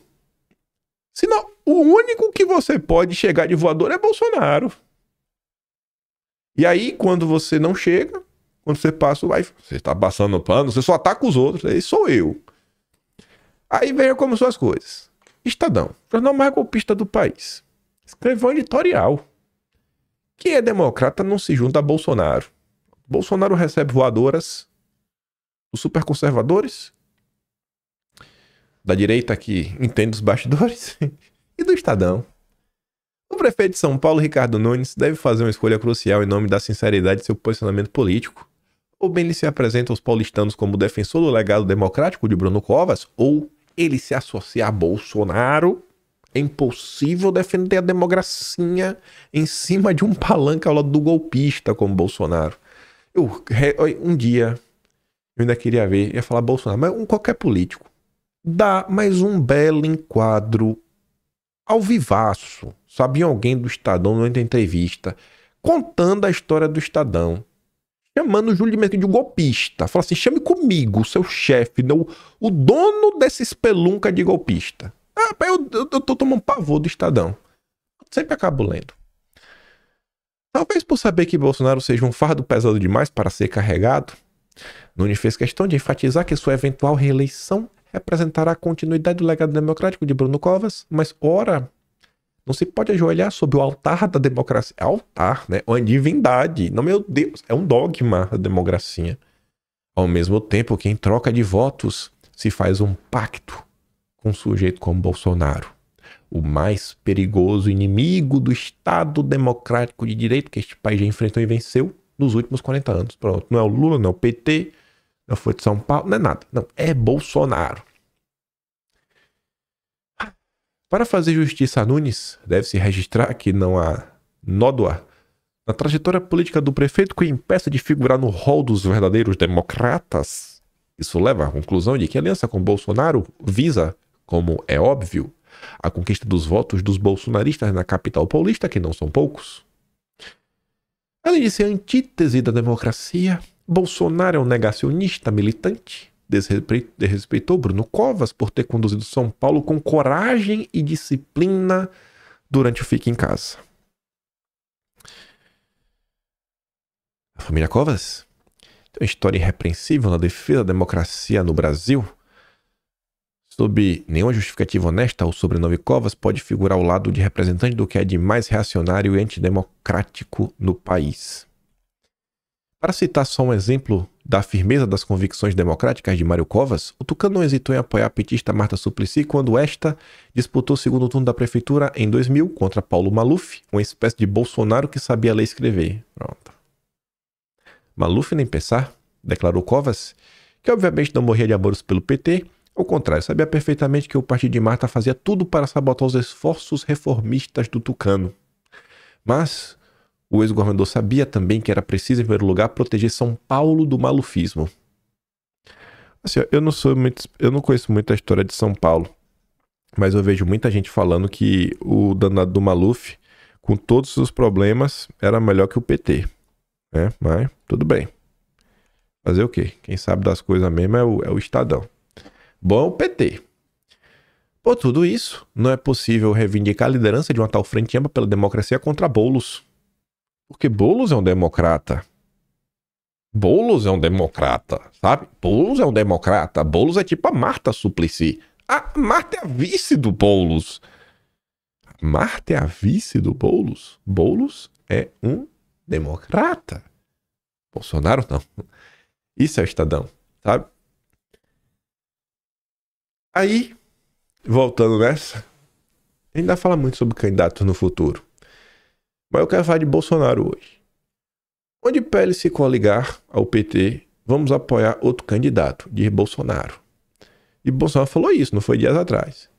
Senão, o único que você pode chegar de voador é Bolsonaro. E aí, quando você não chega, quando você passa, você está passando o pano, você só ataca os outros, aí sou eu. Aí veja como são as coisas. Estadão, jornal mais golpista do país, escreveu um editorial. Quem é democrata não se junta a Bolsonaro. Bolsonaro recebe voadoras dos superconservadores, da direita que entende os bastidores, e do Estadão. O prefeito de São Paulo, Ricardo Nunes, deve fazer uma escolha crucial em nome da sinceridade de seu posicionamento político. Ou bem ele se apresenta aos paulistanos como defensor do legado democrático de Bruno Covas, ou ele se associa a Bolsonaro. É impossível defender a democracia em cima de um palanque ao lado do golpista como Bolsonaro. Um dia, eu ainda queria ver, ia falar Bolsonaro, mas qualquer político. Dá mais um belo enquadro ao vivaço, sabe, alguém do Estadão numa entrevista, contando a história do Estadão, chamando o Júlio Mendes de golpista. Fala assim, chame comigo, seu chefe, o dono dessa espelunca de golpista. Eu tô tomando pavor do Estadão. Sempre acabo lendo. Talvez por saber que Bolsonaro seja um fardo pesado demais para ser carregado, Nunes fez questão de enfatizar que sua eventual reeleição representará a continuidade do legado democrático de Bruno Covas, mas, ora, não se pode ajoelhar sob o altar da democracia. É altar, né? Uma divindade. Não, meu Deus, é um dogma a democracia. Ao mesmo tempo que em troca de votos se faz um pacto com um sujeito como Bolsonaro, o mais perigoso inimigo do Estado democrático de direito que este país já enfrentou e venceu nos últimos 40 anos. Pronto, não é o Lula, não é o PT, não foi de São Paulo, não é nada. Não, é Bolsonaro. Para fazer justiça a Nunes, deve-se registrar que não há nódoa na trajetória política do prefeito que o impeça de figurar no rol dos verdadeiros democratas. Isso leva à conclusão de que a aliança com Bolsonaro visa, como é óbvio, a conquista dos votos dos bolsonaristas na capital paulista, que não são poucos. Além de ser antítese da democracia, Bolsonaro é um negacionista militante. Desrespeitou Bruno Covas por ter conduzido São Paulo com coragem e disciplina durante o Fique em Casa. A família Covas tem uma história irrepreensível na defesa da democracia no Brasil. Sob nenhuma justificativa honesta, o sobrenome Covas pode figurar ao lado de representante do que é de mais reacionário e antidemocrático no país. Para citar só um exemplo da firmeza das convicções democráticas de Mário Covas, o tucano não hesitou em apoiar a petista Marta Suplicy quando esta disputou o segundo turno da prefeitura em 2000 contra Paulo Maluf, uma espécie de Bolsonaro que sabia ler e escrever. Pronto. Maluf nem pensar, declarou Covas, que obviamente não morria de amores pelo PT, ao contrário, sabia perfeitamente que o partido de Marta fazia tudo para sabotar os esforços reformistas do tucano. Mas o ex-governador sabia também que era preciso, em primeiro lugar, proteger São Paulo do malufismo. Assim, eu não conheço muito a história de São Paulo, mas eu vejo muita gente falando que o danado do Maluf, com todos os seus problemas, era melhor que o PT. Né? Mas tudo bem. Fazer o quê? Quem sabe das coisas mesmo é o Estadão. Bom é o PT. Por tudo isso, não é possível reivindicar a liderança de uma tal frente ampla pela democracia contra Boulos. Porque Boulos é um democrata. Boulos é um democrata, sabe? Boulos é um democrata. Boulos é tipo a Marta Suplicy. A Marta é a vice do Boulos. Marta é a vice do Boulos. Boulos é um democrata. Bolsonaro não. Isso é o Estadão, sabe? Aí, voltando nessa, a gente ainda fala muito sobre candidatos no futuro. Mas eu quero falar de Bolsonaro hoje. Onde PL se coligar ao PT, vamos apoiar outro candidato, diz Bolsonaro. E Bolsonaro falou isso, não foi dias atrás.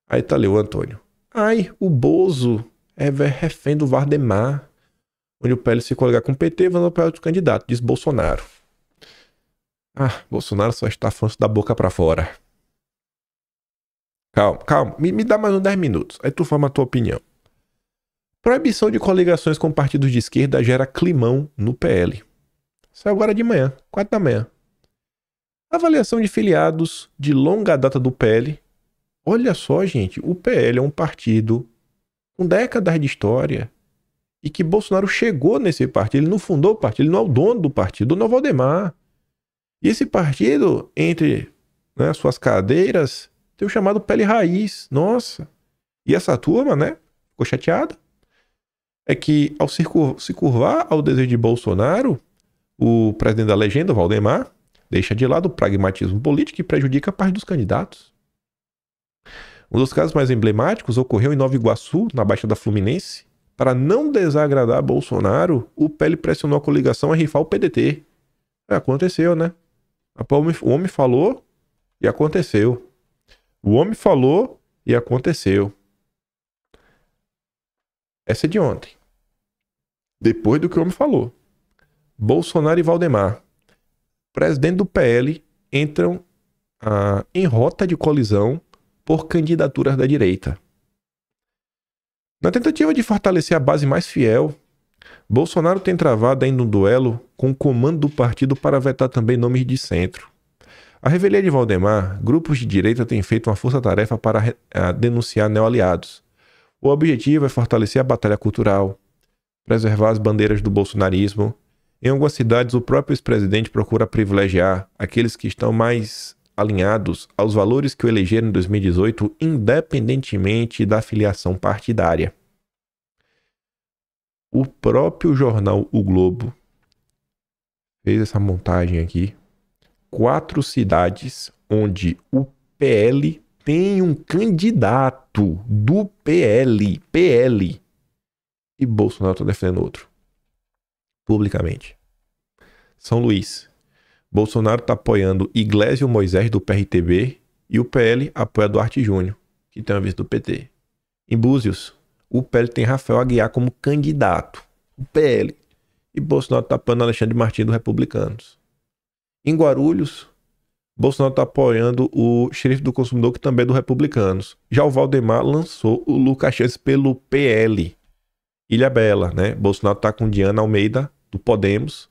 Aí tá ali o Antônio. Ai, o Bozo é refém do Vardemar. Onde o PL se coligar com o PT, vamos apoiar outro candidato, diz Bolsonaro. Ah, Bolsonaro só está falando da boca pra fora. Calma. Me dá mais uns 10 minutos. Aí tu forma a tua opinião. Proibição de coligações com partidos de esquerda gera climão no PL. Isso é agora de manhã, 4 da manhã. Avaliação de filiados de longa data do PL. Olha só, gente, o PL é um partido com décadas de história e que Bolsonaro chegou nesse partido. Ele não fundou o partido, ele não é o dono do partido, o dono é o Valdemar. E esse partido, entre suas cadeiras, tem o chamado PL Raiz. Nossa! E essa turma, ficou chateada. É que ao se curvar ao desejo de Bolsonaro, o presidente da legenda, Valdemar, deixa de lado o pragmatismo político e prejudica a parte dos candidatos. Um dos casos mais emblemáticos ocorreu em Nova Iguaçu, na Baixada Fluminense. Para não desagradar Bolsonaro, o PL pressionou a coligação a rifar o PDT. Aconteceu, né? O homem falou e aconteceu. O homem falou e aconteceu. Essa é de ontem. Depois do que o homem falou. Bolsonaro e Valdemar, presidente do PL, entram em rota de colisão por candidaturas da direita. Na tentativa de fortalecer a base mais fiel, Bolsonaro tem travado ainda um duelo com o comando do partido para vetar também nomes de centro. A revelia de Valdemar, grupos de direita têm feito uma força-tarefa para denunciar neoaliados. O objetivo é fortalecer a batalha cultural, preservar as bandeiras do bolsonarismo. Em algumas cidades, o próprio ex-presidente procura privilegiar aqueles que estão mais alinhados aos valores que o elegeram em 2018, independentemente da filiação partidária. O próprio jornal O Globo fez essa montagem aqui. 4 cidades onde o PL tem um candidato do PL, e Bolsonaro está defendendo outro, publicamente. São Luís, Bolsonaro está apoiando Iglesias Moisés do PRTB e o PL apoia Duarte Júnior. que tem uma vice do PT. Em Búzios, o PL tem Rafael Aguiar como candidato. O PL. E Bolsonaro tá apoiando Alexandre Martins do Republicanos. Em Guarulhos, Bolsonaro tá apoiando o xerife do consumidor, que também é do Republicanos. Já o Valdemar lançou o Lucas Chances pelo PL. Ilhabela, né? Bolsonaro tá com Diana Almeida, do Podemos,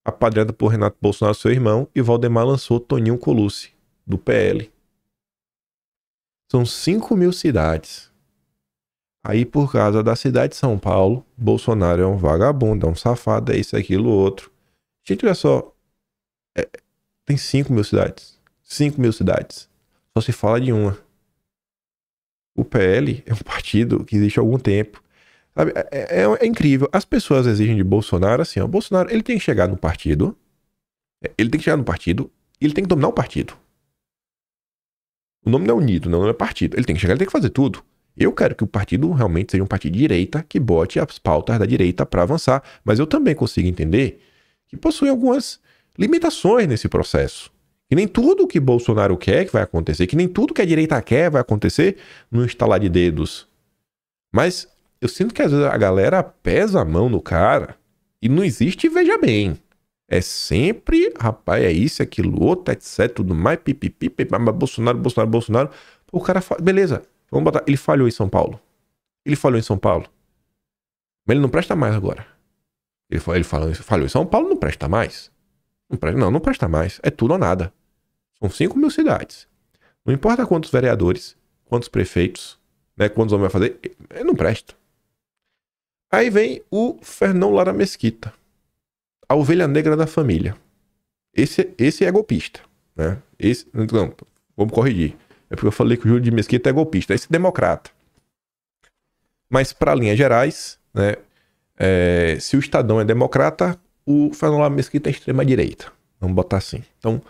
apadrinhada por Renato Bolsonaro, seu irmão, e Valdemar lançou Toninho Colucci, do PL. São 5.000 cidades. Aí, por causa da cidade de São Paulo, Bolsonaro é um vagabundo, é um safado, é isso, aquilo, outro. Gente, olha só. Tem 5.000 cidades. 5.000 cidades. Só se fala de uma. O PL é um partido que existe há algum tempo. Sabe? É incrível. As pessoas exigem de Bolsonaro assim, ó. Bolsonaro, ele tem que chegar no partido. Ele tem que chegar no partido e ele tem que dominar o partido. O nome não é unido, não é partido. Ele tem que chegar, ele tem que fazer tudo. Eu quero que o partido realmente seja um partido de direita que bote as pautas da direita para avançar. Mas eu também consigo entender que possui algumas limitações nesse processo. Que nem tudo que Bolsonaro quer que vai acontecer, que nem tudo que a direita quer vai acontecer no estalar de dedos. Mas eu sinto que às vezes a galera pesa a mão no cara e não existe veja bem. É sempre, rapaz, é isso, aquilo, outro, etc, tudo mais, pipipi, Bolsonaro. O cara fala, beleza, vamos botar, ele falhou em São Paulo. Mas ele não presta mais agora. Ele falhou em São Paulo, não presta mais. Não presta mais. É tudo ou nada. São 5.000 cidades. Não importa quantos vereadores, quantos prefeitos, né, quantos homens vai fazer, ele não presta. Aí vem o Fernão Lara Mesquita, a ovelha negra da família. Esse é golpista, né? Não, vamos corrigir. É porque eu falei que o Júlio de Mesquita é golpista. Esse é democrata. Mas para linhas gerais, né, se o Estadão é democrata, o Fernão Lara Mesquita é extrema-direita. Vamos botar assim. Então,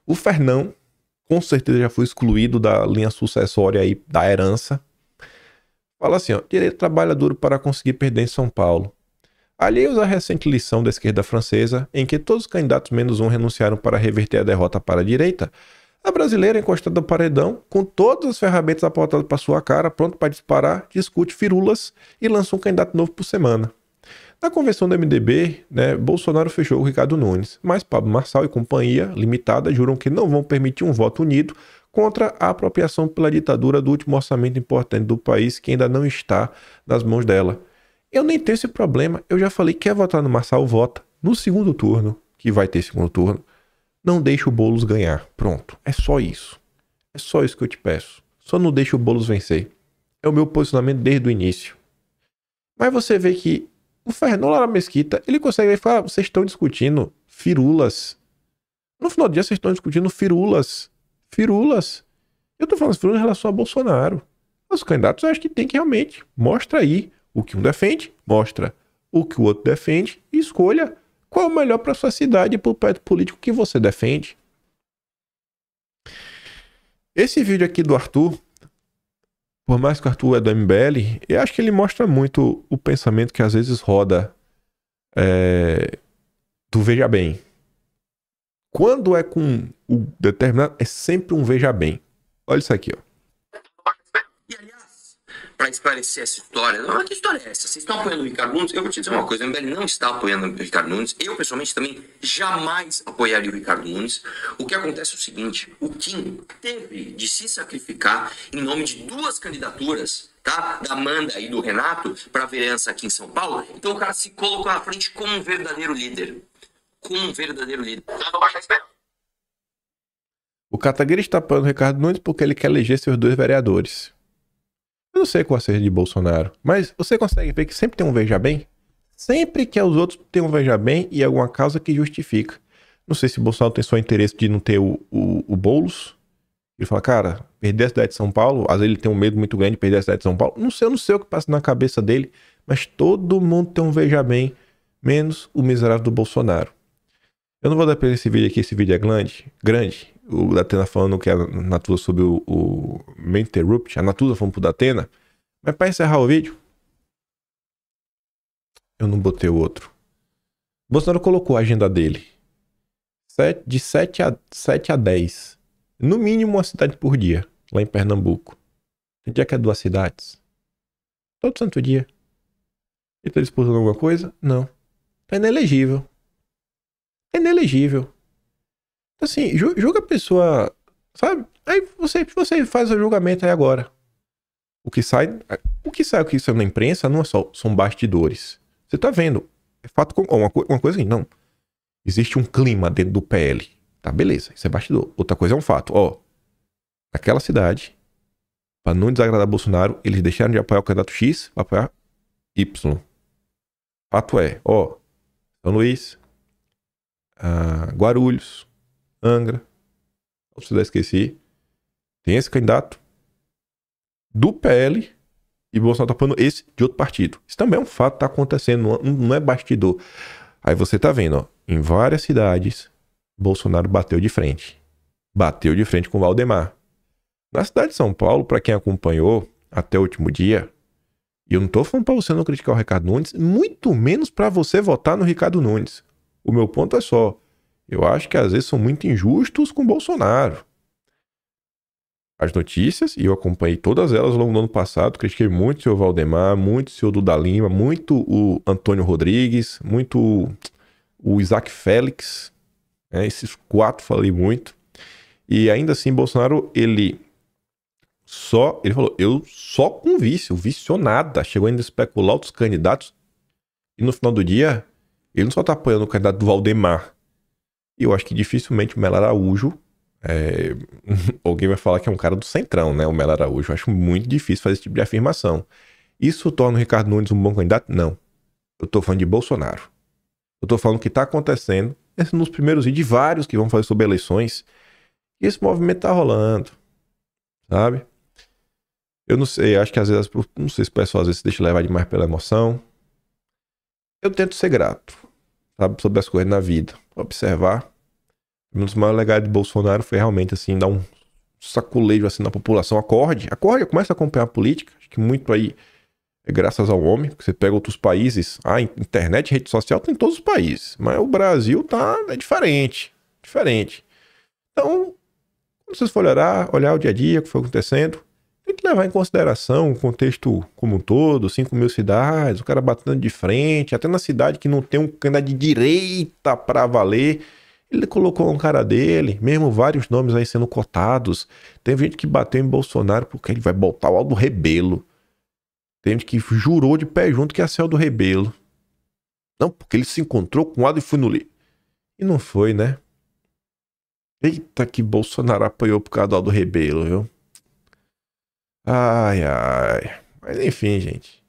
o Fernão, com certeza, já foi excluído da linha sucessória aí, da herança. Fala assim, ó, direita trabalha duro para conseguir perder em São Paulo. Alheios à recente lição da esquerda francesa, em que todos os candidatos menos um renunciaram para reverter a derrota para a direita, a brasileira, encostada no paredão, com todas as ferramentas apontadas para sua cara, pronto para disparar, discute firulas e lança um candidato novo por semana. Na convenção do MDB, né, Bolsonaro fechou o Ricardo Nunes, mas Pablo Marçal e companhia limitada juram que não vão permitir um voto unido contra a apropriação pela ditadura do último orçamento importante do país, que ainda não está nas mãos dela. Eu nem tenho esse problema, eu já falei, quer votar no Marçal, vota. No segundo turno, que vai ter segundo turno, não deixe o Boulos ganhar. Pronto, é só isso. É só isso que eu te peço. Só não deixe o Boulos vencer. É o meu posicionamento desde o início. Mas você vê que o Fernão Lara Mesquita, ele consegue falar, vocês estão discutindo firulas. No final do dia, vocês estão discutindo firulas. Eu tô falando firulas em relação a Bolsonaro. Os candidatos, eu acho que tem que realmente mostra aí o que um defende, mostra o que o outro defende e escolha qual é o melhor para sua cidade e para o partido político que você defende. Esse vídeo aqui do Arthur, por mais que o Arthur é do MBL, eu acho que ele mostra muito o pensamento que às vezes roda do veja bem. Quando é com o determinado, é sempre um veja bem. Olha isso aqui, ó. E aliás, para esclarecer essa história, que história é essa? Vocês estão apoiando o Ricardo Nunes? Eu vou te dizer uma coisa, o MBL não está apoiando o Ricardo Nunes. Eu, pessoalmente, também jamais apoiaria o Ricardo Nunes. O que acontece é o seguinte, o Kim teve de se sacrificar em nome de duas candidaturas, tá? Da Amanda e do Renato, para a vereança aqui em São Paulo. Então o cara se colocou na frente como um verdadeiro líder. O Kataguiri está apoiando o Ricardo Nunes porque ele quer eleger seus 2 vereadores. Eu não sei qual seja de Bolsonaro, mas você consegue ver que sempre tem um veja bem? Sempre que os outros têm um veja bem e alguma causa que justifica. Não sei se Bolsonaro tem só interesse de não ter o Boulos. Ele fala, cara, perder a cidade de São Paulo, às vezes ele tem um medo muito grande de perder a cidade de São Paulo. Eu não sei o que passa na cabeça dele, mas todo mundo tem um veja bem, menos o miserável do Bolsonaro. Eu não vou dar pra esse vídeo aqui, esse vídeo é grande. O Datena falando que a Natuza sobre o Main Interrupt, a Natuza falando pro Datena. Mas pra encerrar o vídeo, eu não botei o outro. Bolsonaro colocou a agenda dele de 7 a 10. No mínimo uma cidade por dia, lá em Pernambuco. Tem dia que é 2 cidades. Todo santo dia. Ele tá disputando alguma coisa? Não. É inelegível. É inelegível. Assim, julga a pessoa, sabe? Aí você faz o julgamento aí agora. O que sai na imprensa não é só, são bastidores. Você tá vendo. É fato, uma coisa assim, não. Existe um clima dentro do PL. Tá, beleza, isso é bastidor. Outra coisa é um fato. Ó, naquela cidade, pra não desagradar Bolsonaro, eles deixaram de apoiar o candidato X pra apoiar Y. Fato é, ó, São Luís, Guarulhos, Angra, se eu esqueci, tem esse candidato do PL e Bolsonaro tá apoiando esse de outro partido. Isso também é um fato, tá acontecendo, não é bastidor. Aí você tá vendo, ó, em várias cidades, Bolsonaro bateu de frente. Bateu de frente com o Valdemar. Na cidade de São Paulo, pra quem acompanhou até o último dia, e eu não tô falando pra você não criticar o Ricardo Nunes, muito menos pra você votar no Ricardo Nunes. O meu ponto é só, eu acho que às vezes são muito injustos com o Bolsonaro. As notícias, e eu acompanhei todas elas ao longo do ano passado, critiquei muito o senhor Valdemar, muito o senhor Duda Lima, muito o Antônio Rodrigues, muito o Isaac Félix, né? Esses 4 falei muito. E ainda assim, Bolsonaro, ele falou, eu só com vício, viciou nada, chegou ainda a especular outros candidatos, e no final do dia, ele não só tá apoiando o candidato do Valdemar, e eu acho que dificilmente o Melo Araújo, alguém vai falar que é um cara do centrão, né, o Melo Araújo. Eu acho muito difícil fazer esse tipo de afirmação. Isso torna o Ricardo Nunes um bom candidato? Não. Eu tô falando de Bolsonaro. Eu tô falando o que tá acontecendo nos primeiros vídeos, vários que vão fazer sobre eleições, e esse movimento tá rolando, sabe? Eu não sei, acho que às vezes, não sei se o pessoal às vezes se deixa levar demais pela emoção. Eu tento ser grato, sabe, sobre as coisas na vida, observar. Um dos maiores legados de Bolsonaro foi realmente, assim, dar um saculejo, assim, na população. Acorde, começa a acompanhar a política. Acho que muito aí é graças ao homem, porque você pega outros países, internet, rede social tem em todos os países, mas o Brasil é diferente. Então, quando vocês forem olhar o dia a dia, o que foi acontecendo, tem que levar em consideração o contexto como um todo, 5 mil cidades, o cara batendo de frente, até na cidade que não tem um candidato de direita pra valer, ele colocou um cara dele, mesmo vários nomes aí sendo cotados. Tem gente que bateu em Bolsonaro porque ele vai botar o Aldo Rebelo. Tem gente que jurou de pé junto que ia ser o Aldo Rebelo. Não, porque ele se encontrou com o Aldo e foi no li. E não foi, né? Eita, que Bolsonaro apoiou por causa do Aldo Rebelo, viu? Ai. Mas enfim, gente.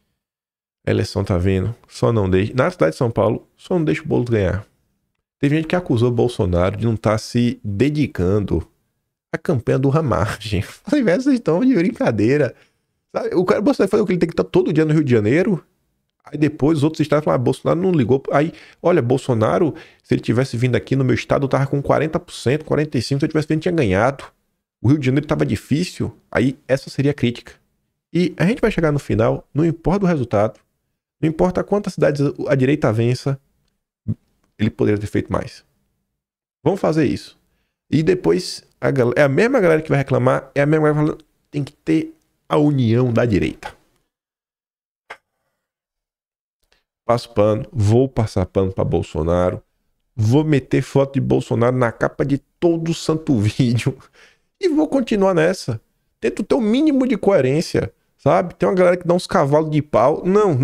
A eleição tá vindo. Só não deixa. Na cidade de São Paulo, só não deixa o Boulos ganhar. Teve gente que acusou o Bolsonaro de não estar se dedicando à campanha do Ramagem. Falei, velho, vocês estão de brincadeira. Sabe? O cara Bolsonaro falou que ele tem que estar todo dia no Rio de Janeiro. Aí depois os outros estados falaram, Bolsonaro não ligou. Aí, olha, Bolsonaro, se ele tivesse vindo aqui no meu estado, eu tava com 40%, 45%, se eu tivesse vindo, tinha ganhado. O Rio de Janeiro tava difícil. Aí essa seria a crítica. E a gente vai chegar no final, não importa o resultado, não importa quantas cidades a direita vença, ele poderia ter feito mais. Vamos fazer isso. E depois, é a mesma galera que vai reclamar, é a mesma galera que vai falar, tem que ter a união da direita. Passo pano, vou passar pano para Bolsonaro, vou meter foto de Bolsonaro na capa de todo santo vídeo e vou continuar nessa. Tento ter o mínimo de coerência, sabe? Tem uma galera que dá uns cavalos de pau. Não.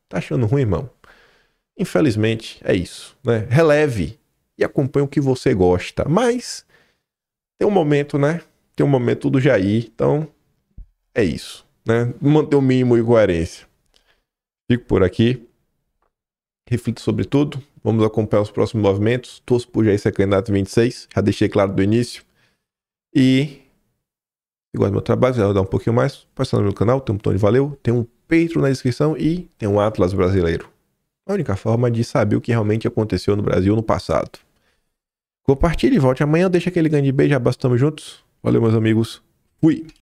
Tá achando ruim, irmão? Infelizmente, é isso, né? Releve e acompanhe o que você gosta. Mas tem um momento, né? Tem um momento do Jair. Então, é isso, né? Manter o mínimo de coerência. Fico por aqui. Reflito sobre tudo. Vamos acompanhar os próximos movimentos. Torço por Jair ser candidato 26. Já deixei claro do início. E se gosta do meu trabalho, se dar um pouquinho mais, pode estar no meu canal. Tem um botão de valeu. Tem um Patreon na descrição e tem um Atlas brasileiro. A única forma de saber o que realmente aconteceu no Brasil no passado. Compartilhe e volte amanhã. Deixa aquele grande beijo. Abraço, tamo juntos. Valeu, meus amigos. Fui.